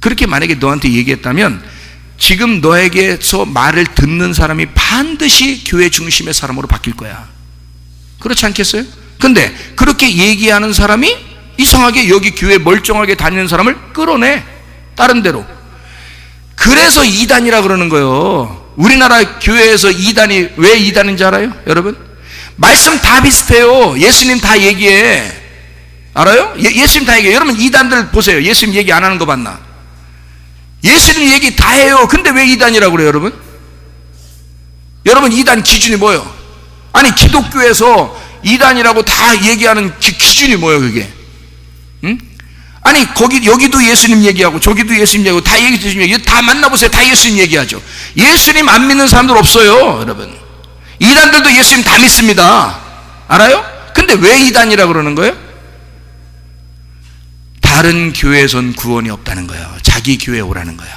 그렇게 만약에 너한테 얘기했다면 지금 너에게서 말을 듣는 사람이 반드시 교회 중심의 사람으로 바뀔 거야. 그렇지 않겠어요? 근데 그렇게 얘기하는 사람이 이상하게 여기 교회 멀쩡하게 다니는 사람을 끌어내, 다른 데로. 그래서 이단이라 그러는 거예요. 우리나라 교회에서 이단이 왜 이단인지 알아요 여러분? 말씀 다 비슷해요. 예수님 다 얘기해. 알아요? 예수님 다 얘기해. 여러분 이단들 보세요. 예수님 얘기 안 하는 거 봤나? 예수님 얘기 다 해요. 근데 왜 이단이라고 그래요, 여러분? 여러분, 이단 기준이 뭐예요? 아니, 기독교에서 이단이라고 다 얘기하는 기준이 뭐예요, 그게? 응? 아니, 여기도 예수님 얘기하고 저기도 예수님 얘기하고 다 예수님 얘기하고 다 만나보세요. 다 예수님 얘기하죠. 예수님 안 믿는 사람들 없어요, 여러분. 이단들도 예수님 다 믿습니다. 알아요? 근데 왜 이단이라고 그러는 거예요? 다른 교회에선 구원이 없다는 거예요. 자기 교회에 오라는 거야.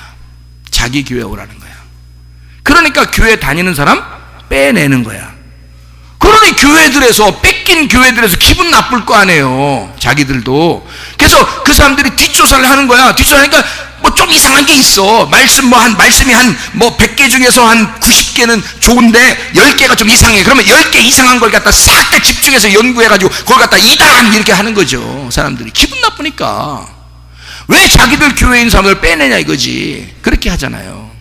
자기 교회에 오라는 거야. 그러니까 교회 다니는 사람 빼내는 거야. 그러니 교회들에서, 뺏긴 교회들에서 기분 나쁠 거 아니에요, 자기들도. 그래서 그 사람들이 뒷조사를 하는 거야. 뒷조사하니까 뭐 좀 이상한 게 있어. 말씀이 한 100개 중에서 한 90개는 좋은데 10개가 좀 이상해. 그러면 10개 이상한 걸 갖다 싹 다 집중해서 연구해가지고 그걸 갖다 이단 이렇게 하는 거죠. 사람들이 기분 나쁘니까. 왜 자기들 교회에 있는 사람을 빼내냐 이거지. 그렇게 하잖아요.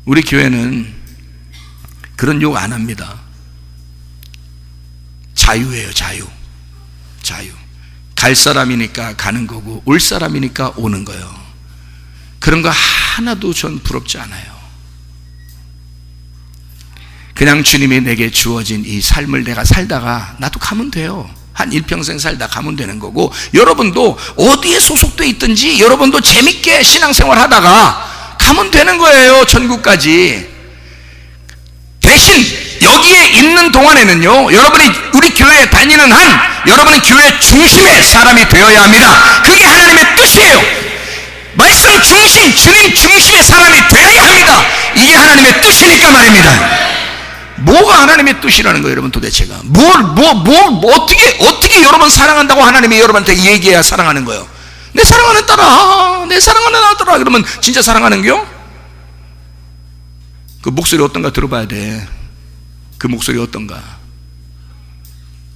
우리 교회는 그런 욕 안 합니다. 자유예요, 자유. 갈 사람이니까 가는 거고 올 사람이니까 오는 거예요. 그런 거 하나도 전 부럽지 않아요. 그냥 주님이 내게 주어진 이 삶을 내가 살다가 나도 가면 돼요. 한 일평생 살다 가면 되는 거고, 여러분도 어디에 소속돼 있든지 여러분도 재밌게 신앙생활 하다가 가면 되는 거예요, 천국까지. 대신 여기에 있는 동안에는요, 여러분이 우리 교회에 다니는 한 여러분은 교회 중심의 사람이 되어야 합니다. 그게 하나님의 뜻이에요. 말씀 중심, 주님 중심의 사람이 되어야 합니다. 이게 하나님의 뜻이니까 말입니다. 뭐가 하나님의 뜻이라는 거예요, 여러분 도대체가? 어떻게 여러분 사랑한다고 하나님이 여러분한테 얘기해야 사랑하는 거예요? 내 사랑하는 딸아, 내 사랑하는 아들아, 그러면 진짜 사랑하는겨? 그 목소리 어떤가 들어봐야 돼. 그 목소리 어떤가?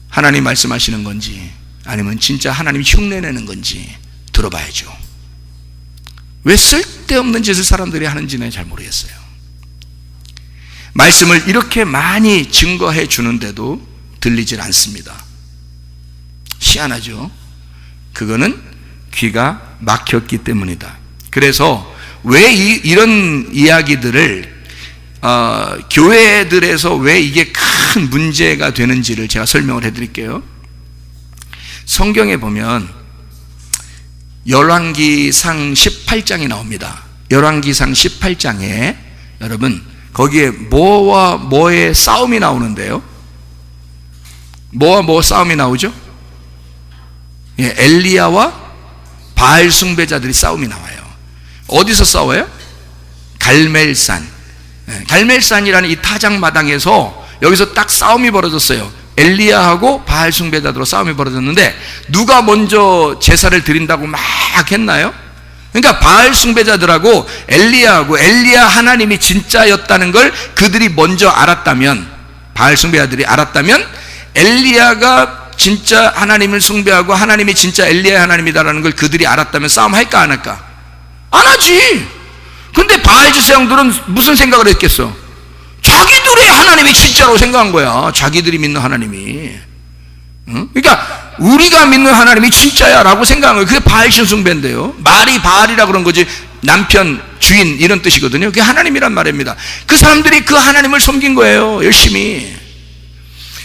하나님 말씀하시는 건지 아니면 진짜 하나님 흉내내는 건지 들어봐야죠. 왜 쓸데없는 짓을 사람들이 하는지는 잘 모르겠어요. 말씀을 이렇게 많이 증거해 주는데도 들리질 않습니다. 희한하죠? 그거는 귀가 막혔기 때문이다. 그래서 왜 이런 이야기들을 교회들에서 왜 이게 큰 문제가 되는지를 제가 설명을 해드릴게요. 성경에 보면 열왕기상 18장이 나옵니다. 열왕기상 18장에 여러분 거기에 뭐와 뭐의 싸움이 나오는데요. 뭐와 뭐 싸움이 나오죠? 예, 엘리야와 바알 숭배자들이 싸움이 나와요. 어디서 싸워요? 갈멜산. 갈멜산이라는 이 타작마당에서 여기서 딱 싸움이 벌어졌어요. 엘리야하고 바알 숭배자들로 싸움이 벌어졌는데 누가 먼저 제사를 드린다고 막 했나요? 그러니까 바알 숭배자들하고 엘리야하고, 엘리야 하나님이 진짜였다는 걸 그들이 먼저 알았다면, 바알 숭배자들이 알았다면 엘리야가 진짜 하나님을 숭배하고 하나님이 진짜 엘리야 하나님이다라는 걸 그들이 알았다면 싸움할까 안 할까? 안 하지. 근데 바알 제사장들은 무슨 생각을 했겠어? 자기들의 하나님이 진짜로 생각한 거야. 자기들이 믿는 하나님이. 응? 그러니까 우리가 믿는 하나님이 진짜야 라고 생각한 거예요. 그게 바알 신숭배인데요. 말이 바알이라 그런 거지 남편, 주인 이런 뜻이거든요. 그게 하나님이란 말입니다. 그 사람들이 그 하나님을 섬긴 거예요, 열심히.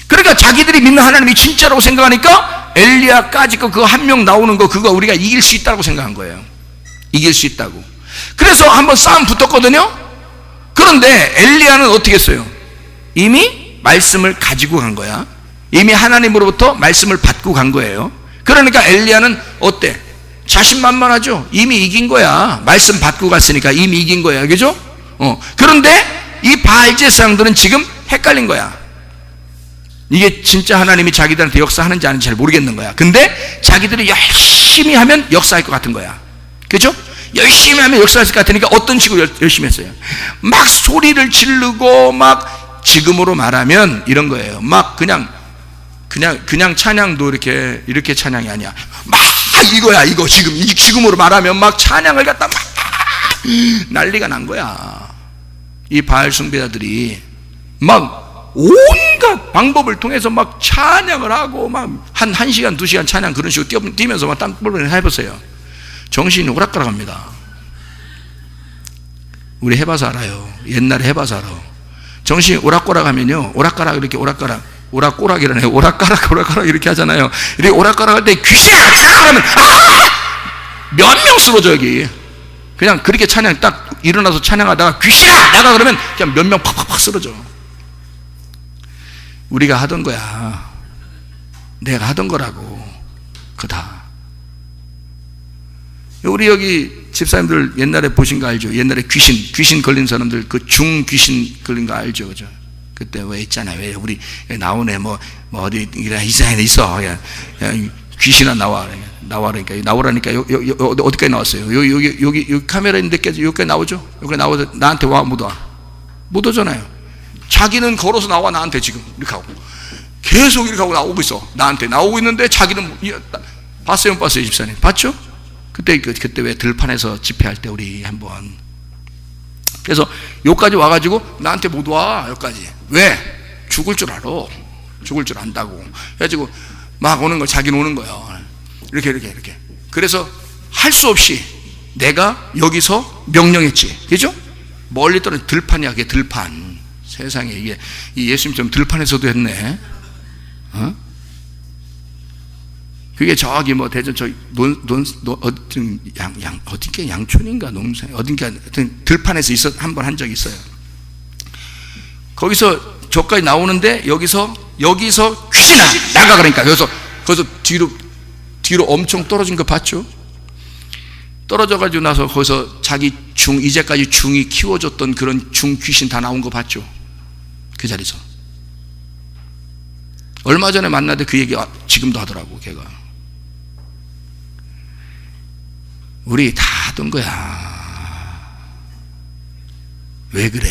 그러니까 자기들이 믿는 하나님이 진짜라고 생각하니까 엘리야까지 그 한 명 나오는 거 그거 우리가 이길 수 있다고 생각한 거예요. 이길 수 있다고. 그래서 한번 싸움 붙었거든요. 그런데 엘리야는 어떻게 했어요? 이미 말씀을 가지고 간 거야. 이미 하나님으로부터 말씀을 받고 간 거예요. 그러니까 엘리야는 어때? 자신만만하죠. 이미 이긴 거야. 말씀 받고 갔으니까 이미 이긴 거야. 그죠? 그런데 이 바알 제사장들은 지금 헷갈린 거야. 이게 진짜 하나님이 자기들한테 역사하는지 아닌지 잘 모르겠는 거야. 근데 자기들이 열심히 하면 역사할 것 같은 거야. 그죠? 열심히 하면 역사할 것 같으니까 어떤 식으로 열심히 했어요? 막 소리를 지르고 막, 지금으로 말하면 이런 거예요. 막 그냥 찬양도 이렇게 찬양이 아니야. 막 이거야, 이거. 지금으로 말하면 막 찬양을 갖다 막 난리가 난 거야. 이 바알 숭배자들이 막 온갖 방법을 통해서 막 찬양을 하고 막 한 시간, 2시간 찬양 그런 식으로 뛰면서 막 땀 뻘뻘 해보세요. 정신이 오락가락합니다. 우리 해봐서 알아요. 옛날에 해봐서 알아. 정신이 오락가락하면요, 오락가락 이렇게 오락꼬락이라네요. 오락가락 이렇게 하잖아요. 이렇게 오락가락 할 때 귀신아! 하면 몇 명 쓰러져 여기. 그냥 그렇게 찬양 딱 일어나서 찬양하다가 귀신아! 나가 그러면 그냥 몇 명 팍팍팍 쓰러져. 우리가 하던 거야. 내가 하던 거라고. 그다. 우리 여기 집사님들 옛날에 보신 거 알죠? 옛날에 귀신 걸린 사람들, 그 중귀신 걸린 거 알죠? 그죠? 그때 왜 있잖아요. 왜 우리 나오네, 어디, 이상한 데 있어. 야, 귀신아 나와라니까. 나오라니까. 어디까지 나왔어요? 여기 카메라 있는데 여기까지 나오죠? 여기까지 나오죠? 나한테 와, 못 와. 못 오잖아요. 자기는 걸어서 나와, 나한테 지금. 이렇게 하고. 계속 이렇게 하고 나오고 있어. 나한테. 나오고 있는데 자기는, 봤어요? 못 봤어요? 집사님? 봤죠? 그때 왜 들판에서 집회할 때 우리 한번. 그래서 여기까지 와가지고 나한테 못 와. 여기까지. 왜? 죽을 줄 알아. 죽을 줄 안다고. 그래가지고 막 오는 거, 자기는 오는 거예요. 이렇게. 그래서 할 수 없이 내가 여기서 명령했지. 그죠? 멀리 떨어진 들판이야. 그게 들판. 세상에 이게 이 예수님처럼 들판에서도 했네. 어? 그게 저기 대전 저기 어딘가 양촌인가 농산 어딘가 들판에서 한번 한 적이 있어요. 거기서 저까지 나오는데 여기서 귀신아 나가 그러니까 거기서 뒤로 엄청 떨어진 거 봤죠? 떨어져가지고 나서 거기서 자기 이제까지 중이 키워줬던 그런 중 귀신 다 나온 거 봤죠? 그 자리에서 얼마 전에 만나는데 그 얘기 지금도 하더라고. 걔가 우리 다 하던 거야. 왜 그래?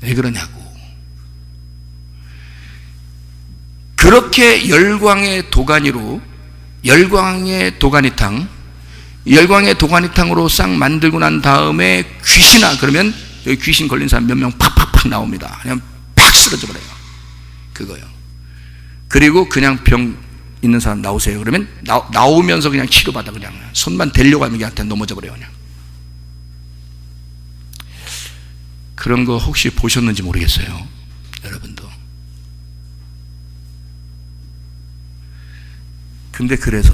왜 그러냐고. 그렇게 열광의 도가니로 열광의 도가니탕으로 싹 만들고 난 다음에 귀신아 그러면 여기 귀신 걸린 사람 몇 명 팍팍팍 나옵니다. 그냥 팍 쓰러져 버려요. 그거요. 그리고 그냥 병 있는 사람 나오세요. 그러면 나오면서 그냥 치료받아. 그냥 손만 대려고 하면 걔한테 넘어져 버려요. 그냥. 그런 거 혹시 보셨는지 모르겠어요. 여러분도. 근데 그래서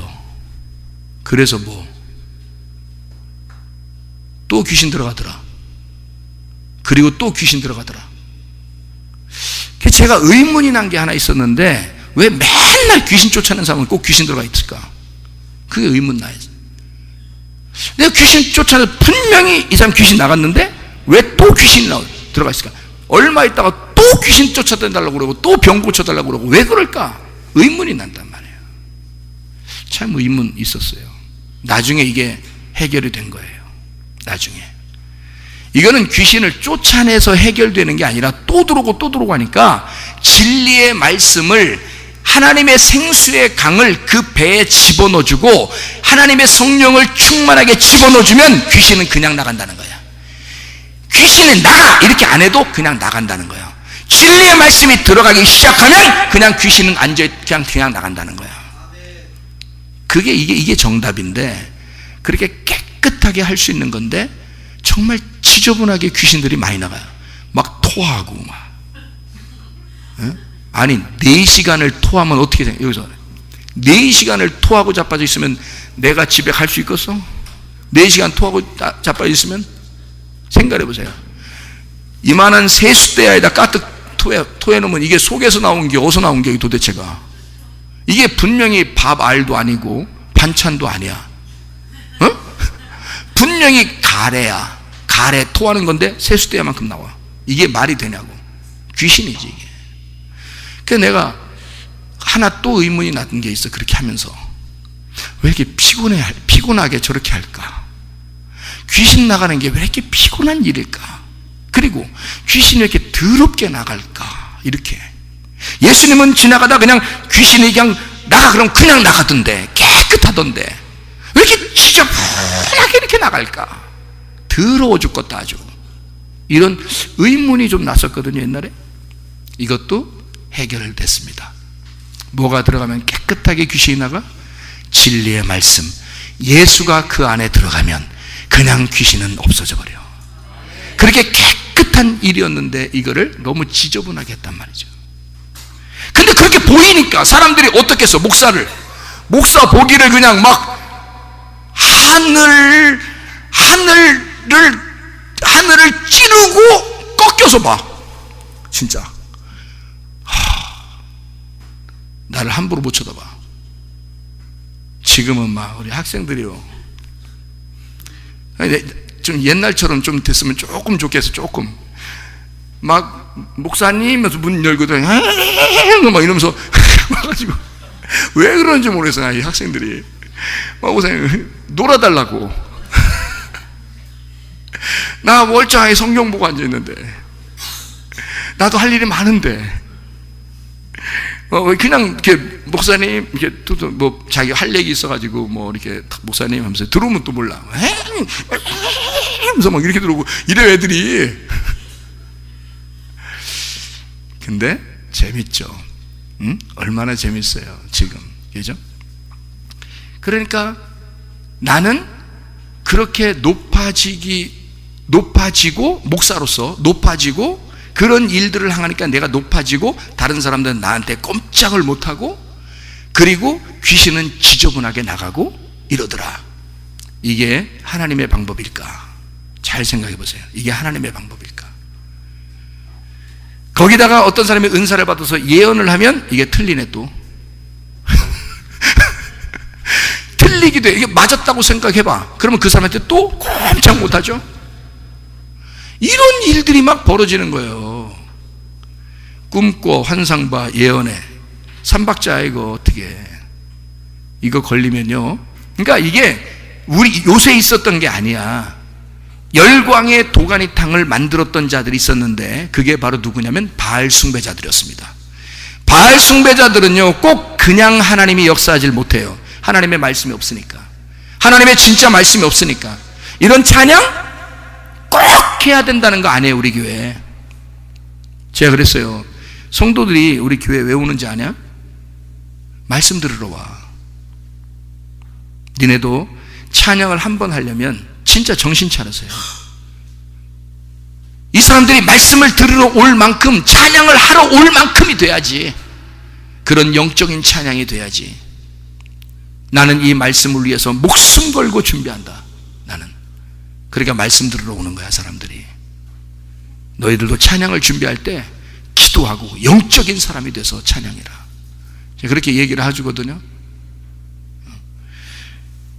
또 귀신 들어가더라. 그리고 또 귀신 들어가더라. 제가 의문이 난 게 하나 있었는데 왜 맨날 귀신 쫓아내는 사람은 꼭 귀신 들어가 있을까? 그게 의문 나요. 내가 귀신 쫓아내서 분명히 이 사람 귀신 나갔는데 왜 또 귀신이 들어가 있을까? 얼마 있다가 또 귀신 쫓아달라고 그러고 또 병 고쳐달라고 그러고 왜 그럴까? 의문이 난단 말이에요. 참 의문 있었어요. 나중에 이게 해결이 된 거예요. 나중에. 이거는 귀신을 쫓아내서 해결되는 게 아니라 또 들어오고 하니까 진리의 말씀을 하나님의 생수의 강을 그 배에 집어넣어주고 하나님의 성령을 충만하게 집어넣어주면 귀신은 그냥 나간다는 거야. 귀신은 나가! 이렇게 안 해도 그냥 나간다는 거야. 진리의 말씀이 들어가기 시작하면 그냥 귀신은 그냥 나간다는 거야. 그게 이게 정답인데 그렇게 깨끗하게 할 수 있는 건데 정말 지저분하게 귀신들이 많이 나가요. 막 토하고 막. 아니 4시간을 토하면 어떻게 돼? 여기서 4시간을 토하고 자빠져 있으면 내가 집에 갈 수 있겠어? 4시간 토하고 자빠져 있으면 생각해 보세요. 이만한 세숫대야에다 가득 토해놓으면 이게 속에서 나온 게 어디서 나온 게 도대체가. 이게 분명히 밥 알도 아니고 반찬도 아니야. 분명히 가래야. 가래 토하는 건데 세숫대야만큼 나와. 이게 말이 되냐고. 귀신이지 이게. 그래서 내가 하나 또 의문이 났던 게 있어. 그렇게 하면서 왜 이렇게 피곤하게 저렇게 할까? 귀신 나가는 게 왜 이렇게 피곤한 일일까? 그리고 귀신이 왜 이렇게 더럽게 나갈까? 이렇게 예수님은 지나가다 그냥 귀신이 그냥 나가 그럼 그냥 나가던데 깨끗하던데 왜 이렇게 지저분하게 이렇게 나갈까? 더러워 죽겠다 아주. 이런 의문이 좀 났었거든요 옛날에. 이것도 해결됐습니다. 뭐가 들어가면 깨끗하게 귀신이 나가? 진리의 말씀, 예수가 그 안에 들어가면 그냥 귀신은 없어져 버려. 그렇게 깨끗한 일이었는데 이거를 너무 지저분하게 했단 말이죠. 근데 그렇게 보이니까 사람들이 어떻게 했어? 목사 보기를 그냥 막 하늘을 찌르고 꺾여서 봐. 진짜 나를 함부로 못 쳐다봐. 지금은 막 우리 학생들이요, 좀 옛날처럼 좀 됐으면 조금 좋겠어. 조금 막 목사님 하면서 문 열고 막 이러면서 와가지고 왜 그런지 모르겠어. 이 학생들이 막 목사님 놀아달라고. 나 멀쩡하게 성경 보고 앉아있는데, 나도 할 일이 많은데 그냥 이렇게 목사님 이렇게 뭐 자기 할 얘기 있어가지고 뭐 이렇게 목사님 하면서 들어오면 또 몰라 하면서 막 이렇게 들어오고 이래 애들이. 근데 재밌죠. 응? 얼마나 재밌어요 지금, 그죠? 그러니까 나는 그렇게 높아지고 목사로서 높아지고 그런 일들을 하니까 내가 높아지고 다른 사람들은 나한테 꼼짝을 못하고, 그리고 귀신은 지저분하게 나가고 이러더라. 이게 하나님의 방법일까? 잘 생각해 보세요. 이게 하나님의 방법일까? 거기다가 어떤 사람이 은사를 받아서 예언을 하면 이게 틀리네 또. 틀리기도 해. 이게 맞았다고 생각해봐. 그러면 그 사람한테 또 꼼짝 못하죠. 이런 일들이 막 벌어지는 거예요. 꿈꿔 환상 봐 예언해. 삼박자 이거 어떻게 이거 걸리면요. 그러니까 이게 우리 요새 있었던 게 아니야. 열광의 도가니탕을 만들었던 자들이 있었는데 그게 바로 누구냐면 바알 숭배자들이었습니다. 바알 숭배자들은요 꼭 그냥 하나님이 역사하질 못해요. 하나님의 말씀이 없으니까, 하나님의 진짜 말씀이 없으니까. 이런 찬양 꼭 해야 된다는 거 아니에요. 우리 교회 제가 그랬어요. 성도들이 우리 교회 왜 오는지 아냐? 말씀 들으러 와. 니네도 찬양을 한번 하려면 진짜 정신 차리세요. 이 사람들이 말씀을 들으러 올 만큼, 찬양을 하러 올 만큼이 돼야지. 그런 영적인 찬양이 돼야지. 나는 이 말씀을 위해서 목숨 걸고 준비한다. 나는 그러니까 말씀 들으러 오는 거야. 사람들이 너희들도 찬양을 준비할 때 기도하고 영적인 사람이 돼서 찬양해라. 제가 그렇게 얘기를 해주거든요.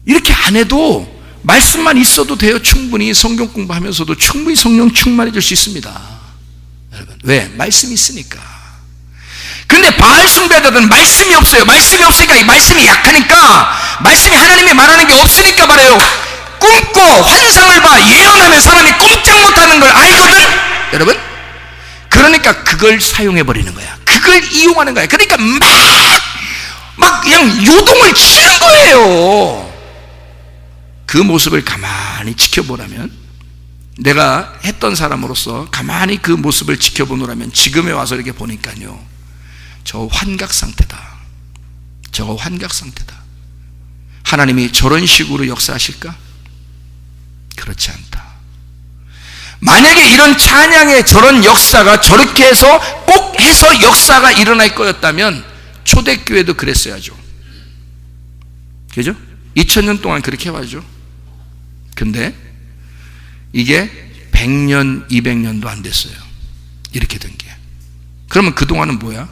이렇게 안 해도 말씀만 있어도 돼요. 충분히 성경 공부하면서도 충분히 성령 충만해질 수 있습니다. 여러분, 왜? 말씀이 있으니까. 근데 바알 숭배자들은 말씀이 없어요. 말씀이 없으니까, 이 말씀이 약하니까, 말씀이 하나님이 말하는 게 없으니까 말해요. 꿈꿔 환상을 봐 예언하면 사람이 꼼짝 못하는 걸 알거든. 여러분, 그러니까 그걸 사용해버리는 거야. 그걸 이용하는 거야. 그러니까 막 그냥 요동을 치는 거예요. 그 모습을 가만히 지켜보라면, 내가 했던 사람으로서 가만히 그 모습을 지켜보노라면 지금에 와서 이렇게 보니까요, 저 환각 상태다. 저거 환각 상태다. 하나님이 저런 식으로 역사하실까? 그렇지 않다. 만약에 이런 찬양의 저런 역사가 저렇게 해서 꼭 해서 역사가 일어날 거였다면 초대교회도 그랬어야죠. 그죠? 2000년 동안 그렇게 해와죠. 근데 이게 100년, 200년도 안 됐어요. 이렇게 된 게. 그러면 그동안은 뭐야?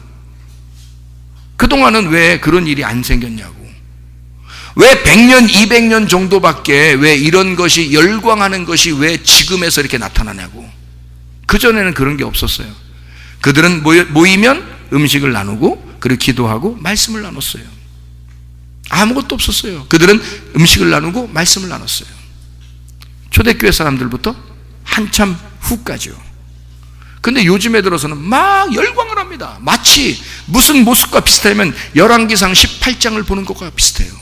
그동안은 왜 그런 일이 안 생겼냐고. 왜 100년, 200년 정도밖에 왜 이런 것이, 열광하는 것이 왜 지금에서 이렇게 나타나냐고. 그전에는 그런 게 없었어요. 그들은 모이면 음식을 나누고, 그리고 기도하고 말씀을 나눴어요. 아무것도 없었어요. 그들은 음식을 나누고 말씀을 나눴어요. 초대교회 사람들부터 한참 후까지요. 근데 요즘에 들어서는 막 열광을 합니다. 마치 무슨 모습과 비슷하면 열왕기상 18장을 보는 것과 비슷해요.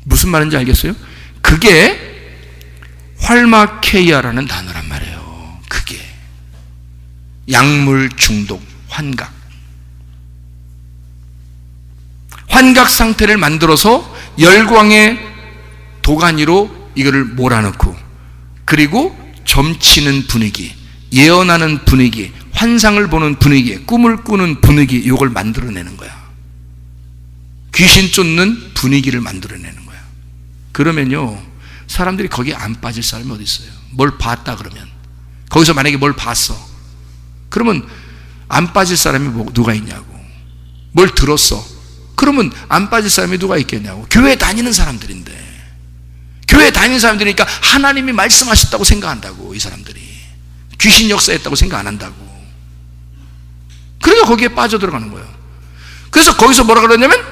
무슨 말인지 알겠어요? 그게 활마케이아라는 단어란 말이에요. 그게 약물 중독, 환각. 환각 상태를 만들어서 열광의 도가니로 이거를 몰아넣고, 그리고 점치는 분위기, 예언하는 분위기, 환상을 보는 분위기, 꿈을 꾸는 분위기, 이걸 만들어내는 거야. 귀신 쫓는 분위기를 만들어내는 거야. 그러면요, 사람들이 거기에 안 빠질 사람이 어디 있어요? 뭘 봤다 그러면, 거기서 만약에 뭘 봤어, 그러면 안 빠질 사람이 누가 있냐고. 뭘 들었어, 그러면 안 빠질 사람이 누가 있겠냐고. 교회 다니는 사람들인데, 교회 다니는 사람들이니까 하나님이 말씀하셨다고 생각한다고. 이 사람들이 귀신 역사했다고 생각 안 한다고. 그러니까 거기에 빠져들어가는 거예요. 그래서 거기서 뭐라 그러냐면,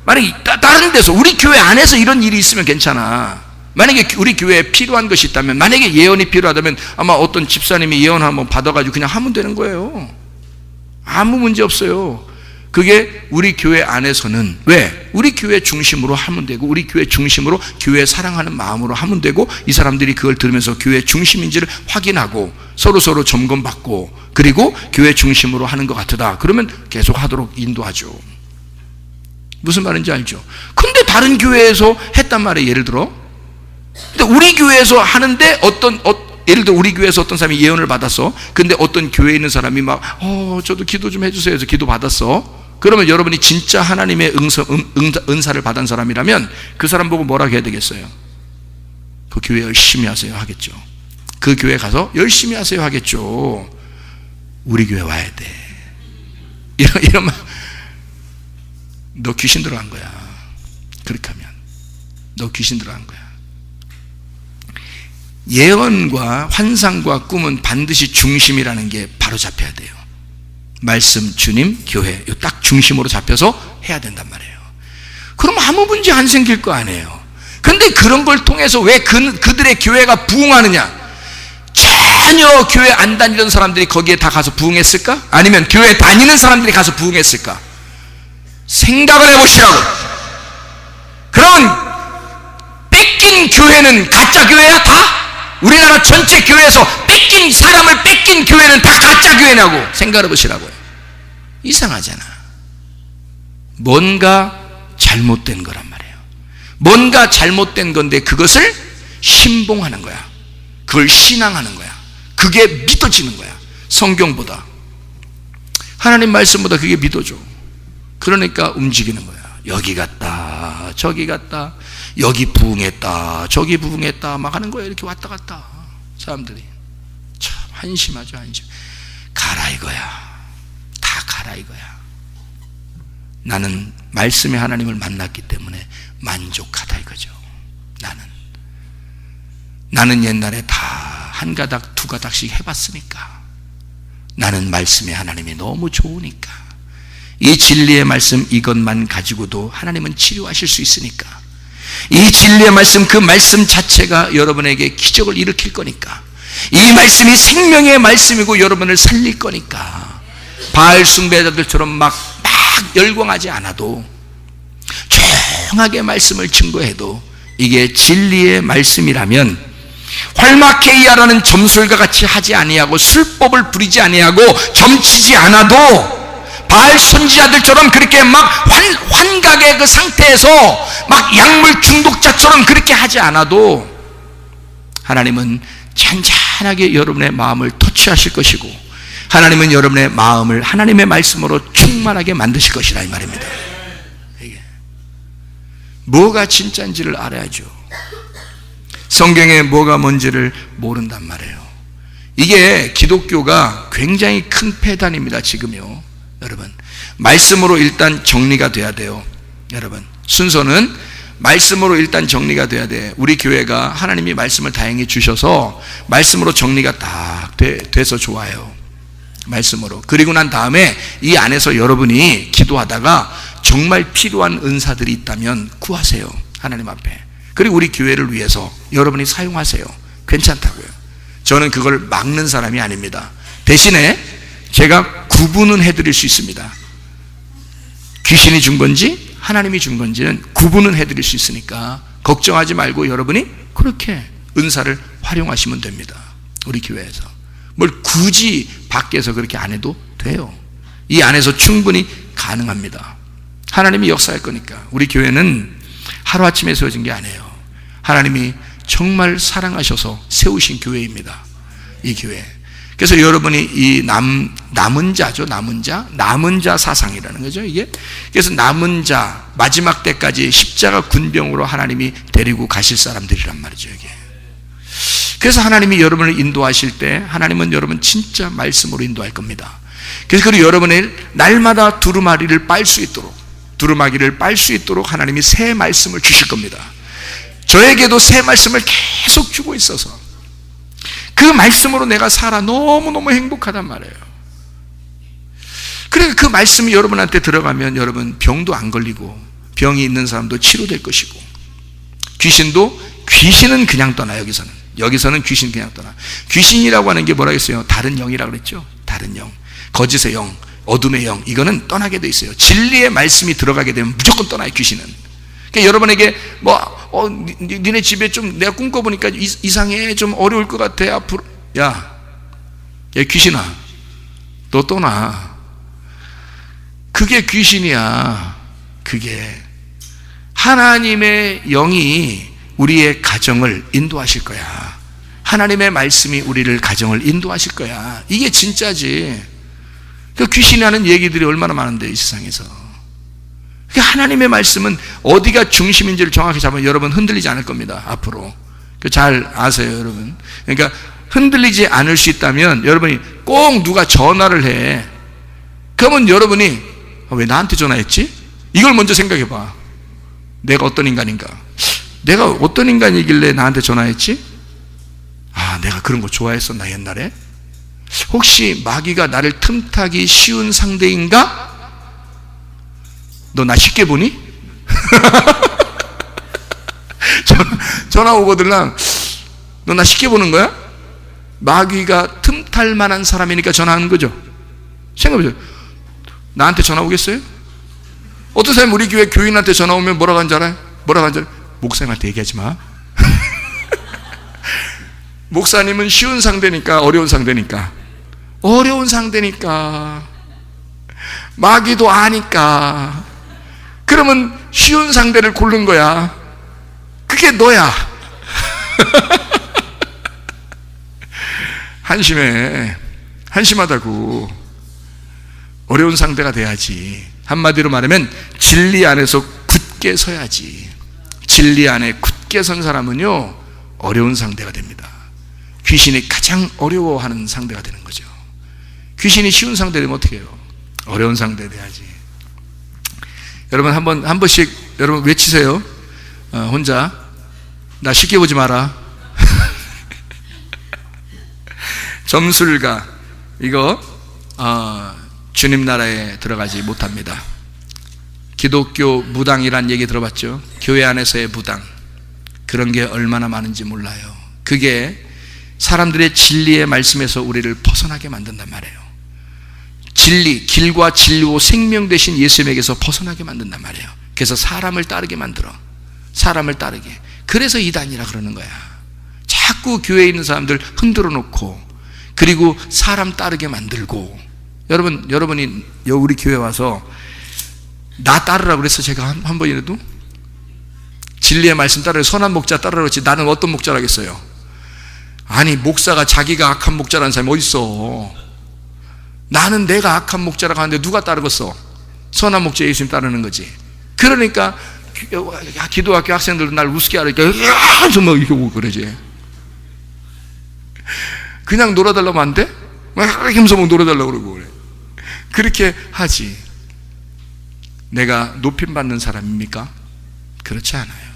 만약에 다른 데서, 우리 교회 안에서 이런 일이 있으면 괜찮아. 만약에 우리 교회에 필요한 것이 있다면, 만약에 예언이 필요하다면 아마 어떤 집사님이 예언 한번 받아가지고 그냥 하면 되는 거예요. 아무 문제 없어요. 그게 우리 교회 안에서는, 왜? 우리 교회 중심으로 하면 되고, 우리 교회 중심으로 교회 사랑하는 마음으로 하면 되고, 이 사람들이 그걸 들으면서 교회 중심인지를 확인하고 서로 점검받고, 그리고 교회 중심으로 하는 것 같다, 그러면 계속 하도록 인도하죠. 무슨 말인지 알죠? 근데 다른 교회에서 했단 말이에요. 예를 들어, 근데 우리 교회에서 하는데 예를 들어 우리 교회에서 어떤 사람이 예언을 받았어. 근데 어떤 교회에 있는 사람이 막 저도 기도 좀 해주세요 해서 기도 받았어. 그러면 여러분이 진짜 하나님의 은사를 받은 사람이라면 그 사람 보고 뭐라고 해야 되겠어요? 그 교회 열심히 하세요 하겠죠. 그 교회 가서 열심히 하세요 하겠죠. 우리 교회 와야 돼. 이런 말. 너 귀신 들어간 거야. 그렇게 하면 너 귀신 들어간 거야. 예언과 환상과 꿈은 반드시 중심이라는 게 바로 잡혀야 돼요. 말씀, 주님, 교회, 딱 중심으로 잡혀서 해야 된단 말이에요. 그럼 아무 문제 안 생길 거 아니에요. 근데 그런 걸 통해서 왜 그들의 교회가 부흥하느냐? 전혀 교회 안 다니던 사람들이 거기에 다 가서 부흥했을까? 아니면 교회 다니는 사람들이 가서 부흥했을까? 생각을 해보시라고. 그럼 뺏긴 교회는 가짜 교회야 다? 우리나라 전체 교회에서 사람을 뺏긴 교회는 다 가짜 교회냐고 생각해 보시라고요. 이상하잖아. 뭔가 잘못된 거란 말이에요. 뭔가 잘못된 건데 그것을 신봉하는 거야. 그걸 신앙하는 거야. 그게 믿어지는 거야. 성경보다, 하나님 말씀보다 그게 믿어져. 그러니까 움직이는 거야. 여기 갔다 저기 갔다, 여기 부흥했다 저기 부흥했다 막 하는 거야. 이렇게 왔다 갔다 사람들이. 참 한심하죠. 한심. 가라 이거야. 다 가라 이거야. 나는 말씀의 하나님을 만났기 때문에 만족하다 이거죠. 나는 옛날에 다 한 가닥 두 가닥씩 해봤으니까, 나는 말씀의 하나님이 너무 좋으니까, 이 진리의 말씀 이것만 가지고도 하나님은 치료하실 수 있으니까, 이 진리의 말씀, 그 말씀 자체가 여러분에게 기적을 일으킬 거니까, 이 말씀이 생명의 말씀이고 여러분을 살릴 거니까, 바알 숭배자들처럼 막 열광하지 않아도, 조용하게 말씀을 증거해도 이게 진리의 말씀이라면, 활마케이아라는 점술과 같이 하지 아니하고 술법을 부리지 아니하고 점치지 않아도, 바알 선지자들처럼 그렇게 막 환각의 그 상태에서 막 약물 중독자처럼 그렇게 하지 않아도 하나님은 잔잔하게 여러분의 마음을 터치하실 것이고, 하나님은 여러분의 마음을 하나님의 말씀으로 충만하게 만드실 것이라 이 말입니다. 이게 뭐가 진짜인지를 알아야죠. 성경에 뭐가 뭔지를 모른단 말이에요. 이게 기독교가 굉장히 큰 폐단입니다. 지금요, 여러분, 말씀으로 일단 정리가 돼야 돼요. 여러분, 순서는 말씀으로 일단 정리가 돼야 돼. 우리 교회가 하나님이 말씀을 다행히 주셔서 말씀으로 정리가 딱 돼서 좋아요. 말씀으로. 그리고 난 다음에 이 안에서 여러분이 기도하다가 정말 필요한 은사들이 있다면 구하세요, 하나님 앞에. 그리고 우리 교회를 위해서 여러분이 사용하세요. 괜찮다고요. 저는 그걸 막는 사람이 아닙니다. 대신에 제가 구분은 해드릴 수 있습니다. 귀신이 준 건지 하나님이 준 건지는 구분은 해드릴 수 있으니까 걱정하지 말고 여러분이 그렇게 은사를 활용하시면 됩니다. 우리 교회에서 뭘 굳이 밖에서 그렇게 안 해도 돼요. 이 안에서 충분히 가능합니다. 하나님이 역사할 거니까. 우리 교회는 하루아침에 세워진 게 아니에요. 하나님이 정말 사랑하셔서 세우신 교회입니다, 이 교회. 그래서 여러분이 이 남은 자죠. 남은 자 사상이라는 거죠, 이게. 그래서 남은 자, 마지막 때까지 십자가 군병으로 하나님이 데리고 가실 사람들이란 말이죠, 이게. 그래서 하나님이 여러분을 인도하실 때 하나님은 여러분 진짜 말씀으로 인도할 겁니다. 그래서 여러분의 날마다 두루마기를 빨 수 있도록 하나님이 새 말씀을 주실 겁니다. 저에게도 새 말씀을 계속 주고 있어서 그 말씀으로 내가 살아 너무너무 행복하단 말이에요. 그러니까 그 말씀이 여러분한테 들어가면 여러분 병도 안 걸리고 병이 있는 사람도 치료될 것이고 귀신은 그냥 떠나. 여기서는 귀신 그냥 떠나. 귀신이라고 하는 게 뭐라겠어요? 다른 영이라고 그랬죠. 다른 영, 거짓의 영, 어둠의 영, 이거는 떠나게 돼 있어요. 진리의 말씀이 들어가게 되면 무조건 떠나요, 귀신은. 그러니까 여러분에게 니네 집에 좀 내가 꿈꿔보니까 이상해, 좀 어려울 것 같아, 앞으로. 야 귀신아, 너 떠나. 그게 귀신이야. 그게 하나님의 영이 우리의 가정을 인도하실 거야. 하나님의 말씀이 우리를 가정을 인도하실 거야. 이게 진짜지. 그 귀신이 하는 얘기들이 얼마나 많은데, 이 세상에서. 하나님의 말씀은 어디가 중심인지를 정확히 잡으면 여러분 흔들리지 않을 겁니다, 앞으로. 잘 아세요, 여러분. 그러니까 흔들리지 않을 수 있다면 여러분이 꼭 누가 전화를 해. 그러면 여러분이 왜 나한테 전화했지? 이걸 먼저 생각해 봐. 내가 어떤 인간인가? 내가 어떤 인간이길래 나한테 전화했지? 내가 그런 거 좋아했었나, 옛날에? 혹시 마귀가 나를 틈타기 쉬운 상대인가? 너 나 쉽게 보니? 전화 오거들랑 너 나 쉽게 보는 거야? 마귀가 틈탈 만한 사람이니까 전화하는 거죠. 생각해보세요. 나한테 전화 오겠어요? 어떤 사람이 우리 교회 교인한테 전화 오면 뭐라고 하는 줄 알아요? 목사님한테 얘기하지 마. 목사님은 쉬운 상대니까, 어려운 상대니까. 마귀도 아니까. 그러면 쉬운 상대를 고른 거야. 그게 너야. 한심하다고. 어려운 상대가 돼야지. 한마디로 말하면 진리 안에서 굳게 서야지. 진리 안에 굳게 선 사람은요, 어려운 상대가 됩니다. 귀신이 가장 어려워하는 상대가 되는 거죠. 귀신이 쉬운 상대 되면 어떻게 해요? 어려운 상대 돼야지. 여러분 한 번씩 여러분 외치세요. 혼자. 나 쉽게 보지 마라. 점술가, 이거 주님 나라에 들어가지 못합니다. 기독교 무당이란 얘기 들어봤죠? 교회 안에서의 무당. 그런 게 얼마나 많은지 몰라요. 그게 사람들의 진리의 말씀에서 우리를 벗어나게 만든단 말이에요. 진리, 길과 진리고 생명 되신 예수님에게서 벗어나게 만든단 말이에요. 그래서 사람을 따르게 만들어. 사람을 따르게. 그래서 이단이라 그러는 거야. 자꾸 교회에 있는 사람들 흔들어 놓고, 그리고 사람 따르게 만들고. 여러분이 우리 교회 와서 나 따르라고 그래서 제가 한 번이라도 진리의 말씀 따르라, 선한 목자 따르라고 했지, 나는 어떤 목자를 하겠어요? 아니, 목사가 자기가 악한 목자라는 사람이 어디 있어? 나는 내가 악한 목자라고 하는데 누가 따르겠어? 선한 목자 예수님 따르는 거지. 그러니까 기도학교 학생들도 날 우습게 하니까 정말 이렇게 오고 그러지. 그냥 놀아달라면 안 돼? 막 하면서 놀아달라고 그러고 그래. 그렇게 하지. 내가 높임받는 사람입니까? 그렇지 않아요.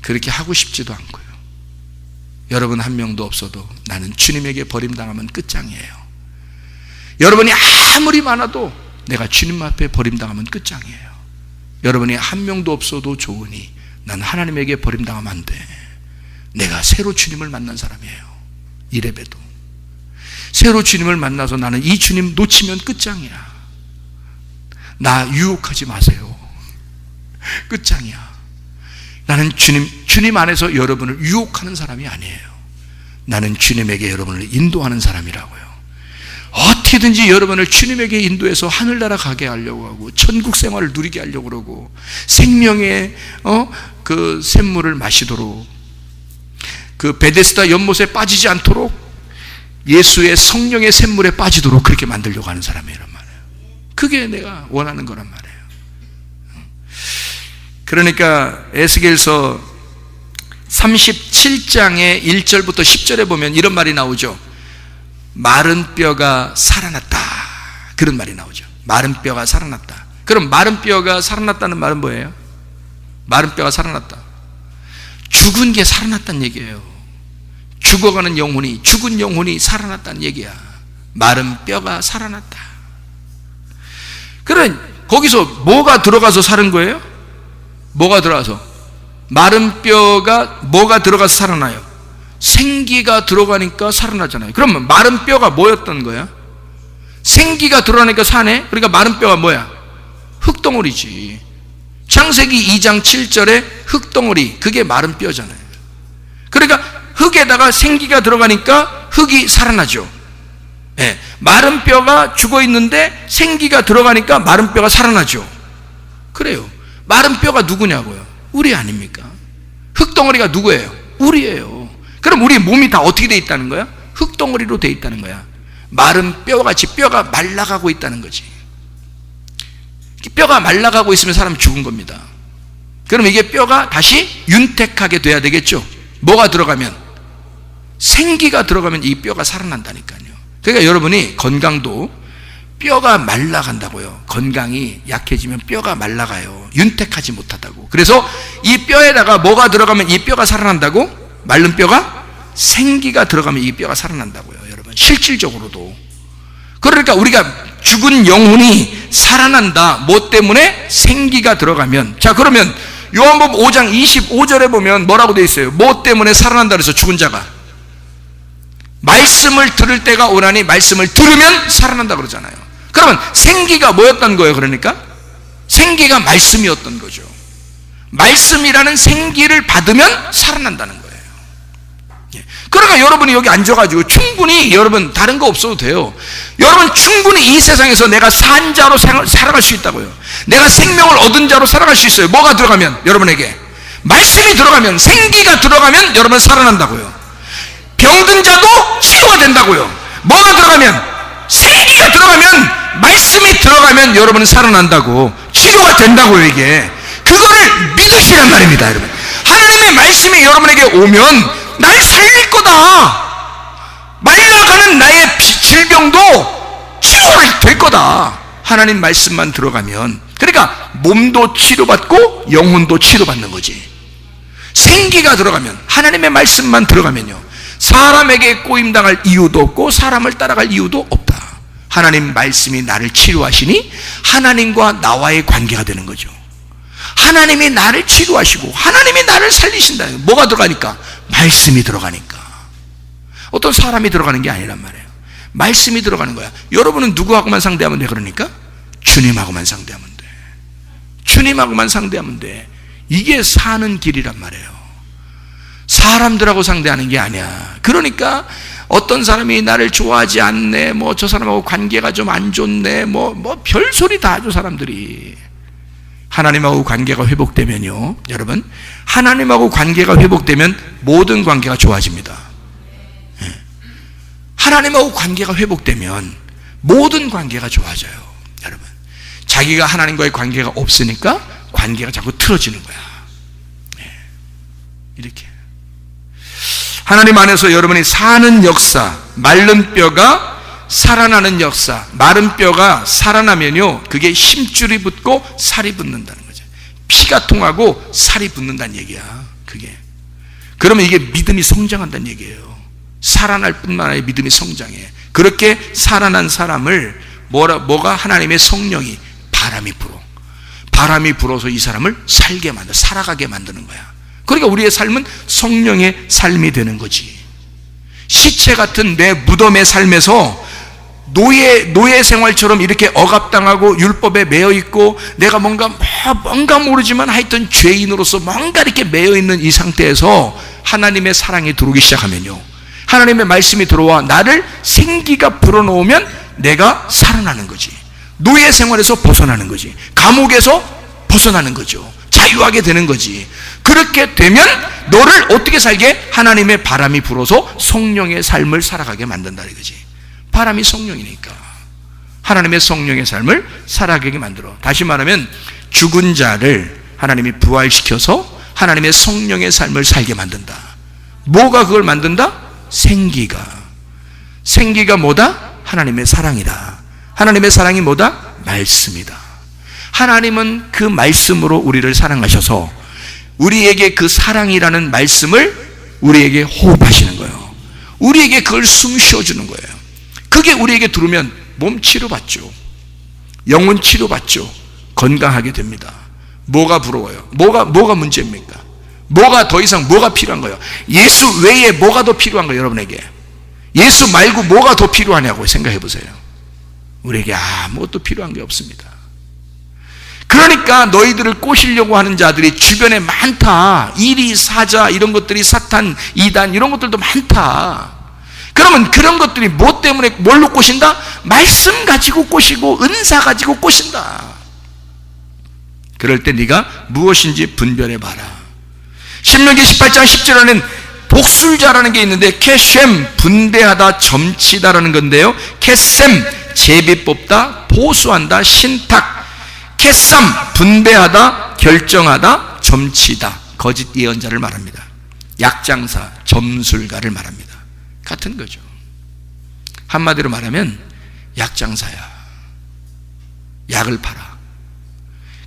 그렇게 하고 싶지도 않고요. 여러분 한 명도 없어도 나는 주님에게 버림당하면 끝장이에요. 여러분이 아무리 많아도 내가 주님 앞에 버림당하면 끝장이에요. 여러분이 한 명도 없어도 좋으니 난 하나님에게 버림당하면 안 돼. 내가 새로 주님을 만난 사람이에요. 이래봬도 새로 주님을 만나서 나는 이 주님 놓치면 끝장이야. 나 유혹하지 마세요. 끝장이야. 나는 주님 안에서 여러분을 유혹하는 사람이 아니에요. 나는 주님에게 여러분을 인도하는 사람이라고요. 어떻게든지 여러분을 주님에게 인도해서 하늘나라 가게 하려고 하고 천국 생활을 누리게 하려고 그러고 생명의 그 샘물을 마시도록, 그 베데스다 연못에 빠지지 않도록 예수의 성령의 샘물에 빠지도록 그렇게 만들려고 하는 사람이란 말이에요. 그게 내가 원하는 거란 말이에요. 그러니까 에스겔서 37장의 1절부터 10절에 보면 이런 말이 나오죠. 마른 뼈가 살아났다, 그런 말이 나오죠. 마른 뼈가 살아났다. 그럼 마른 뼈가 살아났다는 말은 뭐예요? 마른 뼈가 살아났다, 죽은 게 살아났다는 얘기예요. 죽어가는 영혼이, 죽은 영혼이 살아났다는 얘기야. 마른 뼈가 살아났다. 그래, 거기서 뭐가 들어가서 사는 거예요? 뭐가 들어가서? 마른 뼈가 뭐가 들어가서 살아나요? 생기가 들어가니까 살아나잖아요. 그러면 마른 뼈가 뭐였던 거야? 생기가 들어가니까 사네? 그러니까 마른 뼈가 뭐야? 흙덩어리지. 창세기 2장 7절에 흙덩어리, 그게 마른 뼈잖아요. 그러니까 흙에다가 생기가 들어가니까 흙이 살아나죠. 네. 마른 뼈가 죽어 있는데 생기가 들어가니까 마른 뼈가 살아나죠. 그래요. 마른 뼈가 누구냐고요? 우리 아닙니까? 흙덩어리가 누구예요? 우리예요. 그럼 우리 몸이 다 어떻게 돼 있다는 거야? 흙덩어리로 돼 있다는 거야. 마른 뼈같이 뼈가 말라가고 있다는 거지. 뼈가 말라가고 있으면 사람이 죽은 겁니다. 그럼 이게 뼈가 다시 윤택하게 돼야 되겠죠. 뭐가 들어가면? 생기가 들어가면 이 뼈가 살아난다니까요. 그러니까 여러분이 건강도 뼈가 말라간다고요. 건강이 약해지면 뼈가 말라가요. 윤택하지 못하다고. 그래서 이 뼈에다가 뭐가 들어가면 이 뼈가 살아난다고? 마른 뼈가? 생기가 들어가면 이 뼈가 살아난다고요, 여러분. 실질적으로도. 그러니까 우리가 죽은 영혼이 살아난다. 뭐 때문에? 생기가 들어가면. 자, 그러면 요한복음 5장 25절에 보면 뭐라고 되어 있어요? 뭐 때문에 살아난다 그래서 죽은 자가? 말씀을 들을 때가 오나니 말씀을 들으면 살아난다 그러잖아요. 그러면 생기가 뭐였던 거예요? 그러니까 생기가 말씀이었던 거죠. 말씀이라는 생기를 받으면 살아난다는 거예요. 그러니까 여러분이 여기 앉아가지고 충분히 여러분 다른 거 없어도 돼요. 여러분 충분히 이 세상에서 내가 산 자로 살아갈 수 있다고요. 내가 생명을 얻은 자로 살아갈 수 있어요. 뭐가 들어가면? 여러분에게 말씀이 들어가면, 생기가 들어가면 여러분 살아난다고요. 병든 자도 치료가 된다고요. 뭐가 들어가면? 생기가 들어가면, 말씀이 들어가면 여러분은 살아난다고, 치료가 된다고요. 이게 그거를 믿으시란 말입니다, 여러분. 하나님의 말씀이 여러분에게 오면 날 살릴 거다. 말라가는 나의 질병도 치료가 될 거다. 하나님 말씀만 들어가면. 그러니까 몸도 치료받고 영혼도 치료받는 거지. 생기가 들어가면, 하나님의 말씀만 들어가면요, 사람에게 꼬임당할 이유도 없고 사람을 따라갈 이유도 없다. 하나님 말씀이 나를 치료하시니 하나님과 나와의 관계가 되는 거죠. 하나님이 나를 치료하시고 하나님이 나를 살리신다. 뭐가 들어가니까? 말씀이 들어가니까. 어떤 사람이 들어가는 게 아니란 말이에요. 말씀이 들어가는 거야. 여러분은 누구하고만 상대하면 돼? 그러니까 주님하고만 상대하면 돼. 주님하고만 상대하면 돼. 이게 사는 길이란 말이에요. 사람들하고 상대하는 게 아니야. 그러니까 어떤 사람이 나를 좋아하지 않네, 뭐 저 사람하고 관계가 좀 안 좋네, 뭐 별소리 다 하죠, 사람들이. 하나님하고 관계가 회복되면요, 여러분, 하나님하고 관계가 회복되면 모든 관계가 좋아집니다. 하나님하고 관계가 회복되면 모든 관계가 좋아져요, 여러분. 자기가 하나님과의 관계가 없으니까 관계가 자꾸 틀어지는 거야. 이렇게 하나님 안에서 여러분이 사는 역사, 마른 뼈가 살아나는 역사, 마른 뼈가 살아나면요, 그게 힘줄이 붙고 살이 붙는다는 거죠. 피가 통하고 살이 붙는다는 얘기야, 그게. 그러면 이게 믿음이 성장한다는 얘기예요. 살아날 뿐만 아니라 믿음이 성장해. 그렇게 살아난 사람을 뭐가 하나님의 성령이 바람이 불어서 이 사람을 살게 만들어, 살아가게 만드는 거야. 그러니까 우리의 삶은 성령의 삶이 되는 거지. 시체 같은 내 무덤의 삶에서 노예 생활처럼 이렇게 억압당하고 율법에 매여 있고 내가 뭔가 모르지만 하여튼 죄인으로서 뭔가 이렇게 매여 있는 이 상태에서 하나님의 사랑이 들어오기 시작하면요, 하나님의 말씀이 들어와 나를 생기가 불어넣으면 내가 살아나는 거지. 노예 생활에서 벗어나는 거지. 감옥에서 벗어나는 거죠. 자유하게 되는 거지. 그렇게 되면 너를 어떻게 살게? 하나님의 바람이 불어서 성령의 삶을 살아가게 만든다는 거지. 바람이 성령이니까 하나님의 성령의 삶을 살아가게 만들어. 다시 말하면 죽은 자를 하나님이 부활시켜서 하나님의 성령의 삶을 살게 만든다. 뭐가 그걸 만든다? 생기가. 생기가 뭐다? 하나님의 사랑이다. 하나님의 사랑이 뭐다? 말씀이다. 하나님은 그 말씀으로 우리를 사랑하셔서 우리에게 그 사랑이라는 말씀을 우리에게 호흡하시는 거예요. 우리에게 그걸 숨 쉬어주는 거예요. 그게 우리에게 들으면 몸 치료받죠. 영혼 치료받죠. 건강하게 됩니다. 뭐가 부러워요? 뭐가 문제입니까? 뭐가 더 이상 뭐가 필요한 거예요? 예수 외에 뭐가 더 필요한 거예요? 여러분에게 예수 말고 뭐가 더 필요하냐고 생각해 보세요. 우리에게 아무것도 필요한 게 없습니다. 그러니까 너희들을 꼬시려고 하는 자들이 주변에 많다. 이리 사자 이런 것들이 사탄, 이단 이런 것들도 많다. 그러면 그런 것들이 뭐 때문에 뭘로 꼬신다? 말씀 가지고 꼬시고 은사 가지고 꼬신다. 그럴 때 네가 무엇인지 분별해 봐라. 신명기 18장 10절에는 복술자라는 게 있는데 캐셈 분배하다 점치다라는 건데요. 캐셈 제비 뽑다 보수한다 신탁. 캐삼 분배하다 결정하다 점치다 거짓 예언자를 말합니다. 약장사 점술가를 말합니다. 같은 거죠. 한마디로 말하면 약장사야. 약을 팔아.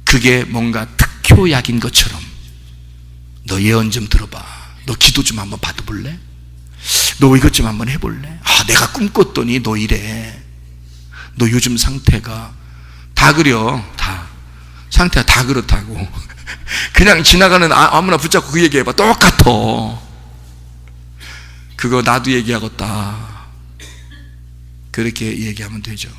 그게 뭔가 특효약인 것처럼 너 예언 좀 들어봐. 너 기도 좀 한번 받아볼래? 너 이것 좀 한번 해볼래? 내가 꿈꿨더니 너 이래. 너 요즘 상태가 다 그려. 다 상태가 다 그렇다고. 그냥 지나가는 아무나 붙잡고 그 얘기해봐. 똑같아. 그거 나도 얘기하겠다. 그렇게 얘기하면 되죠.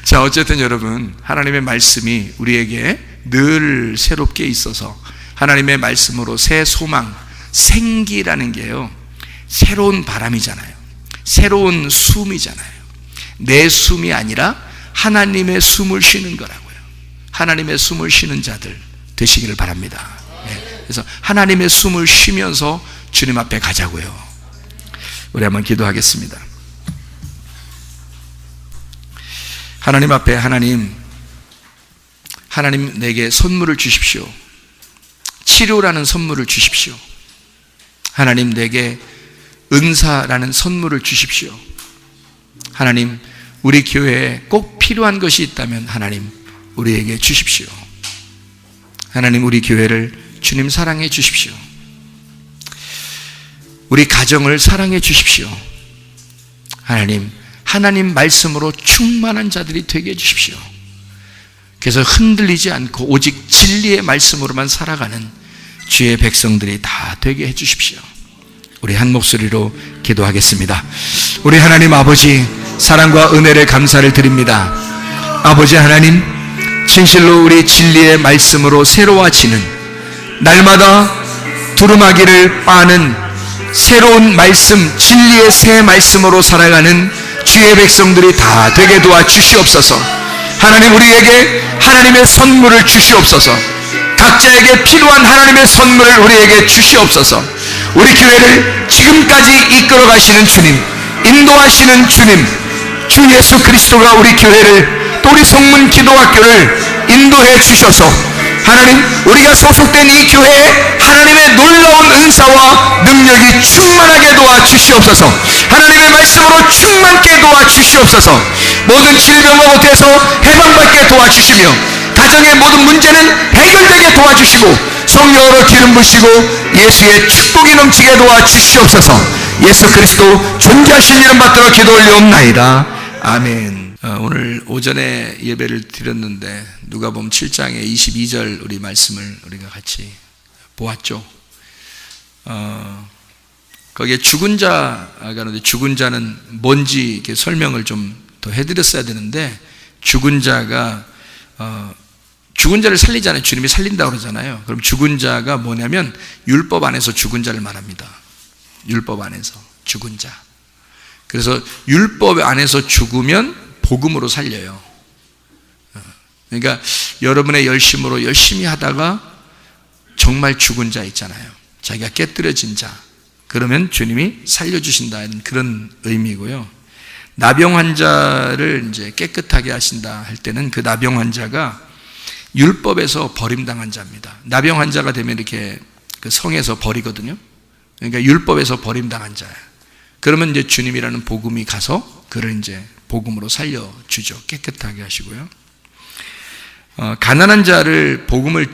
자, 어쨌든 여러분, 하나님의 말씀이 우리에게 늘 새롭게 있어서 하나님의 말씀으로 새 소망, 생기라는 게요, 새로운 바람이잖아요. 새로운 숨이잖아요. 내 숨이 아니라 하나님의 숨을 쉬는 거라고요. 하나님의 숨을 쉬는 자들 되시기를 바랍니다. 네. 그래서 하나님의 숨을 쉬면서 주님 앞에 가자고요. 우리 한번 기도하겠습니다. 하나님 앞에 하나님 내게 선물을 주십시오. 치료라는 선물을 주십시오. 하나님 내게 은사라는 선물을 주십시오. 하나님 우리 교회에 꼭 필요한 것이 있다면 하나님 우리에게 주십시오. 하나님 우리 교회를 주님 사랑해 주십시오. 우리 가정을 사랑해 주십시오. 하나님 말씀으로 충만한 자들이 되게 해주십시오. 그래서 흔들리지 않고 오직 진리의 말씀으로만 살아가는 주의 백성들이 다 되게 해주십시오. 우리 한 목소리로 기도하겠습니다. 우리 하나님 아버지, 사랑과 은혜를 감사를 드립니다. 아버지 하나님, 진실로 우리 진리의 말씀으로 새로워지는, 날마다 두루마기를 빠는 새로운 말씀, 진리의 새 말씀으로 살아가는 주의 백성들이 다 되게 도와주시옵소서. 하나님 우리에게 하나님의 선물을 주시옵소서. 각자에게 필요한 하나님의 선물을 우리에게 주시옵소서. 우리 교회를 지금까지 이끌어 가시는 주님, 인도하시는 주님, 주 예수 그리스도가 우리 교회를, 또 우리 성문 기도학교를 인도해 주셔서 하나님 우리가 소속된 이 교회에 하나님의 놀라운 은사와 능력이 충만하게 도와주시옵소서. 하나님의 말씀으로 충만케 도와주시옵소서. 모든 질병과 못해서 해방받게 도와주시며 가정의 모든 문제는 해결되게 도와주시고 성령으로 기름 부시고 예수의 축복이 넘치게 도와주시옵소서. 예수 그리스도 존귀하신 이름 받들어 기도 올려옵나이다. 아멘. 오늘 오전에 예배를 드렸는데 누가복음 7장의 22절 우리 말씀을 우리가 같이 보았죠. 거기에 죽은 자가 있는데 죽은 자는 뭔지 이렇게 설명을 좀 더 해드렸어야 되는데, 죽은 자가 죽은 자를 살리잖아요. 주님이 살린다고 그러잖아요. 그럼 죽은 자가 뭐냐면 율법 안에서 죽은 자를 말합니다. 율법 안에서 죽은 자. 그래서 율법 안에서 죽으면 복음으로 살려요. 그러니까 여러분의 열심으로 열심히 하다가 정말 죽은 자 있잖아요. 자기가 깨뜨려진 자. 그러면 주님이 살려주신다는 그런 의미고요. 나병 환자를 이제 깨끗하게 하신다 할 때는 그 나병 환자가 율법에서 버림당한 자입니다. 나병 환자가 되면 이렇게 그 성에서 버리거든요. 그러니까 율법에서 버림당한 자예요. 그러면 이제 주님이라는 복음이 가서 그를 이제 복음으로 살려주죠. 깨끗하게 하시고요. 가난한 자를 복음을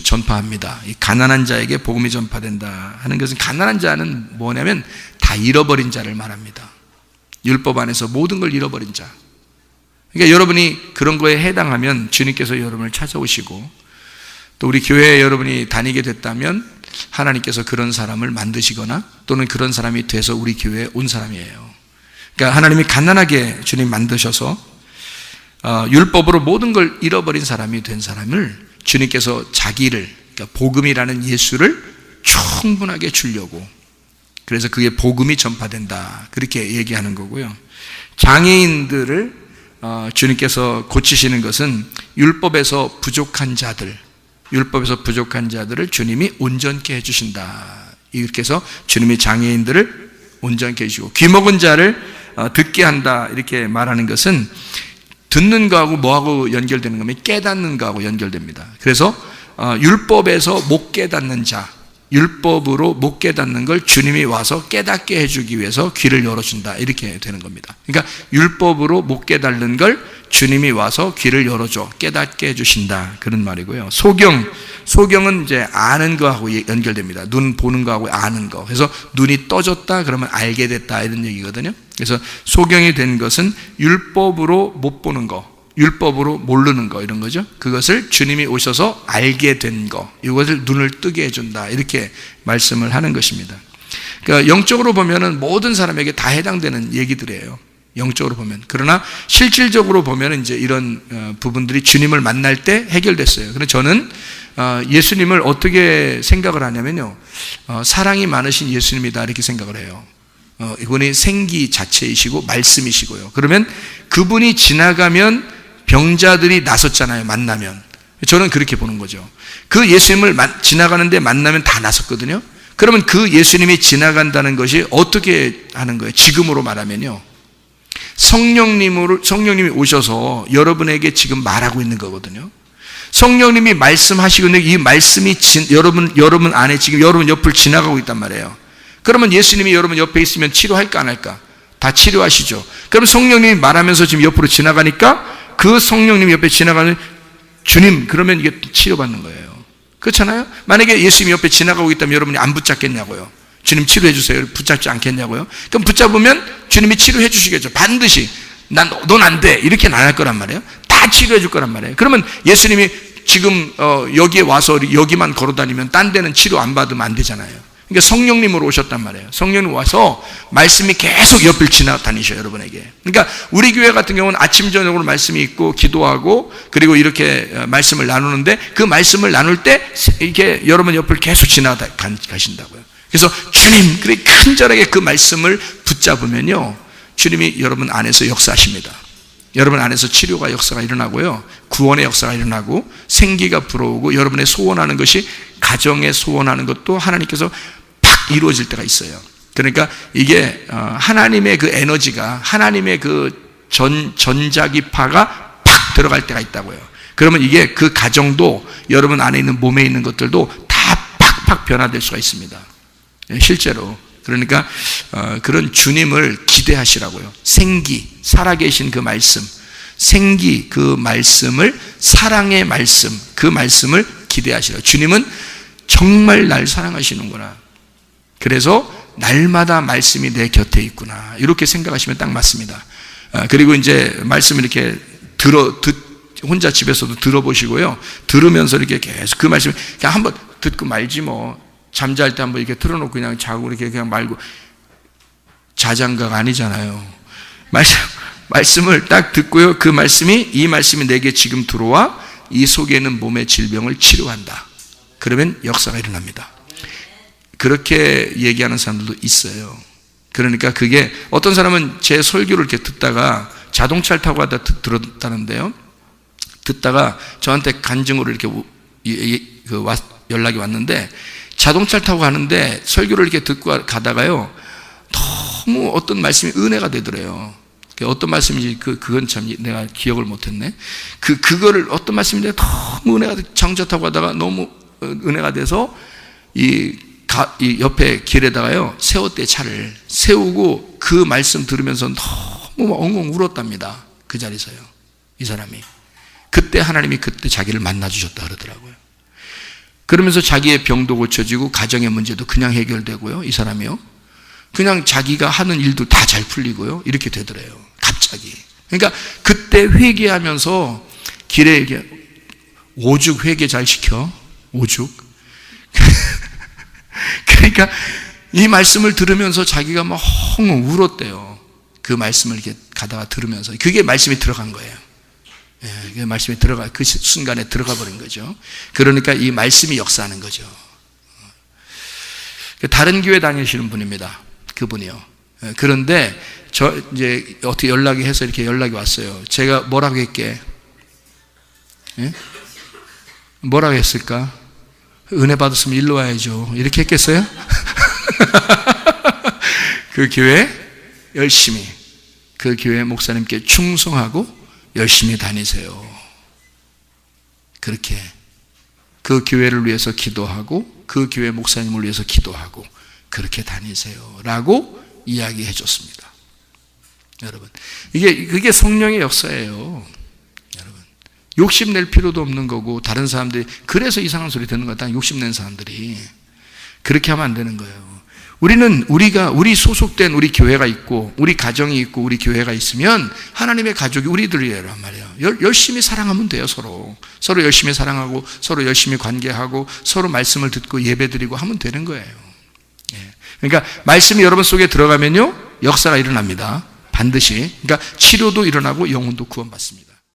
전파합니다. 이 가난한 자에게 복음이 전파된다 하는 것은, 가난한 자는 뭐냐면 다 잃어버린 자를 말합니다. 율법 안에서 모든 걸 잃어버린 자. 그러니까 여러분이 그런 거에 해당하면 주님께서 여러분을 찾아오시고, 또 우리 교회에 여러분이 다니게 됐다면 하나님께서 그런 사람을 만드시거나 또는 그런 사람이 돼서 우리 교회에 온 사람이에요. 그러니까 하나님이 가난하게 주님 만드셔서 율법으로 모든 걸 잃어버린 사람이 된 사람을 주님께서 자기를, 그러니까 복음이라는 예수를 충분하게 주려고, 그래서 그게 복음이 전파된다 그렇게 얘기하는 거고요. 장애인들을 주님께서 고치시는 것은 율법에서 부족한 자들을 주님이 온전케 해주신다. 이렇게 해서 주님이 장애인들을 온전케 해주시고, 귀먹은 자를 듣게 한다 이렇게 말하는 것은 듣는 거하고 뭐하고 연결되는 거면 깨닫는 거하고 연결됩니다. 그래서 율법에서 못 깨닫는 자, 율법으로 못 깨닫는 걸 주님이 와서 깨닫게 해주기 위해서 귀를 열어준다 이렇게 되는 겁니다. 그러니까 율법으로 못 깨닫는 걸 주님이 와서 귀를 열어줘 깨닫게 해주신다 그런 말이고요. 소경은 이제 아는 거하고 연결됩니다. 눈 보는 거하고 아는 거. 그래서 눈이 떠졌다 그러면 알게 됐다 이런 얘기거든요. 그래서 소경이 된 것은 율법으로 못 보는 거, 율법으로 모르는 거 이런 거죠. 그것을 주님이 오셔서 알게 된 거, 이것을 눈을 뜨게 해준다 이렇게 말씀을 하는 것입니다. 그러니까 영적으로 보면은 모든 사람에게 다 해당되는 얘기들이에요. 영적으로 보면. 그러나 실질적으로 보면 이제 이런 부분들이 주님을 만날 때 해결됐어요. 그래서 저는 예수님을 어떻게 생각을 하냐면요, 사랑이 많으신 예수님이다 이렇게 생각을 해요. 이분이 생기 자체이시고 말씀이시고요. 그러면 그분이 지나가면 병자들이 나섰잖아요. 만나면. 저는 그렇게 보는 거죠. 그 예수님을 지나가는데 만나면 다 나섰거든요. 그러면 그 예수님이 지나간다는 것이 어떻게 하는 거예요? 지금으로 말하면요, 성령님이 오셔서 여러분에게 지금 말하고 있는 거거든요. 성령님이 말씀하시고 있는데 이 말씀이 여러분 안에 지금 여러분 옆을 지나가고 있단 말이에요. 그러면 예수님이 여러분 옆에 있으면 치료할까 안 할까? 다 치료하시죠. 그럼 성령님이 말하면서 지금 옆으로 지나가니까 그 성령님 옆에 지나가는 주님, 그러면 이게 치료받는 거예요. 그렇잖아요? 만약에 예수님이 옆에 지나가고 있다면 여러분이 안 붙잡겠냐고요. 주님 치료해 주세요. 붙잡지 않겠냐고요. 그럼 붙잡으면 주님이 치료해 주시겠죠. 반드시. 넌 안 돼. 이렇게는 안 할 거란 말이에요. 다 치료해 줄 거란 말이에요. 그러면 예수님이 지금 여기에 와서 여기만 걸어다니면 딴 데는 치료 안 받으면 안 되잖아요. 그러니까 성령님으로 오셨단 말이에요. 성령님 와서 말씀이 계속 옆을 지나다니셔요, 여러분에게. 그러니까 우리 교회 같은 경우는 아침 저녁으로 말씀이 있고 기도하고 그리고 이렇게 말씀을 나누는데, 그 말씀을 나눌 때 이렇게 여러분 옆을 계속 지나가신다고요. 그래서 주님, 그래 큰절하게 그 말씀을 붙잡으면요, 주님이 여러분 안에서 역사하십니다. 여러분 안에서 치료가 역사가 일어나고요, 구원의 역사가 일어나고 생기가 불어오고 여러분의 소원하는 것이, 가정에 소원하는 것도 하나님께서 팍 이루어질 때가 있어요. 그러니까 이게 하나님의 그 에너지가, 하나님의 그 전자기파가 팍 들어갈 때가 있다고요. 그러면 이게 그 가정도 여러분 안에 있는 몸에 있는 것들도 다 팍팍 변화될 수가 있습니다. 실제로. 그러니까 그런 주님을 기대하시라고요. 생기, 살아계신 그 말씀, 생기, 그 말씀을, 사랑의 말씀, 그 말씀을 기대하시라고. 주님은 정말 날 사랑하시는구나. 그래서 날마다 말씀이 내 곁에 있구나. 이렇게 생각하시면 딱 맞습니다. 그리고 이제 말씀을 이렇게 혼자 집에서도 들어보시고요. 들으면서 이렇게 계속 그 말씀을 그냥 한번 듣고 말지 뭐. 잠잘 때 한번 이렇게 틀어놓고 그냥 자고 이렇게 그냥 말고, 자장가가 아니잖아요. 말씀을 딱 듣고요. 그 말씀이, 이 말씀이 내게 지금 들어와 이 속에 있는 몸의 질병을 치료한다. 그러면 역사가 일어납니다. 그렇게 얘기하는 사람들도 있어요. 그러니까 그게 어떤 사람은 제 설교를 이렇게 듣다가 자동차를 타고 가다 들었다는데요. 듣다가 저한테 간증으로 이렇게 연락이 왔는데 자동차를 타고 가는데 설교를 이렇게 듣고 가다가요. 너무 어떤 말씀이 은혜가 되더래요. 어떤 말씀인지 그건 참 내가 기억을 못했네. 그거를 어떤 말씀인지 너무 은혜가 자동차 타고 가다가 너무 은혜가 돼서 이 옆에 길에다가요 세웠대. 차를 세우고 그 말씀 들으면서 너무 엉엉 울었답니다. 그 자리에서요. 이 사람이 그때 하나님이 그때 자기를 만나 주셨다 그러더라고요. 그러면서 자기의 병도 고쳐지고 가정의 문제도 그냥 해결되고요. 이 사람이요 그냥 자기가 하는 일도 다 잘 풀리고요. 이렇게 되더래요. 갑자기. 그러니까 그때 회개하면서 길에 이렇게 오죽 회개 잘 시켜. 오죽. 그러니까 이 말씀을 들으면서 자기가 막 헝 울었대요. 그 말씀을 이렇게 가다가 들으면서 그게 말씀이 들어간 거예요. 그 말씀이 그 순간에 들어가 버린 거죠. 그러니까 이 말씀이 역사하는 거죠. 다른 교회 다니시는 분입니다. 그분이요. 그런데 이제 어떻게 연락이 해서 이렇게 연락이 왔어요. 제가 뭐라고 했게? 뭐라고 했을까? 은혜 받았으면 일로 와야죠. 이렇게 했겠어요? 그 교회 열심히, 그 교회 목사님께 충성하고 열심히 다니세요. 그렇게 그 교회를 위해서 기도하고 그 교회 목사님을 위해서 기도하고 그렇게 다니세요 라고 이야기해 줬습니다. 여러분, 그게 성령의 역사예요. 여러분, 욕심낼 필요도 없는 거고, 다른 사람들이 그래서 이상한 소리 듣는 거다. 욕심낸 사람들이 그렇게 하면 안 되는 거예요. 우리 소속된 우리 교회가 있고 우리 가정이 있고 우리 교회가 있으면 하나님의 가족이 우리들이란 말이에요. 열심히 사랑하면 돼요. 서로 열심히 사랑하고 서로 열심히 관계하고 서로 말씀을 듣고 예배드리고 하면 되는 거예요. 그러니까 말씀이 여러분 속에 들어가면요 역사가 일어납니다. 반드시. 그러니까 치료도 일어나고 영혼도 구원받습니다.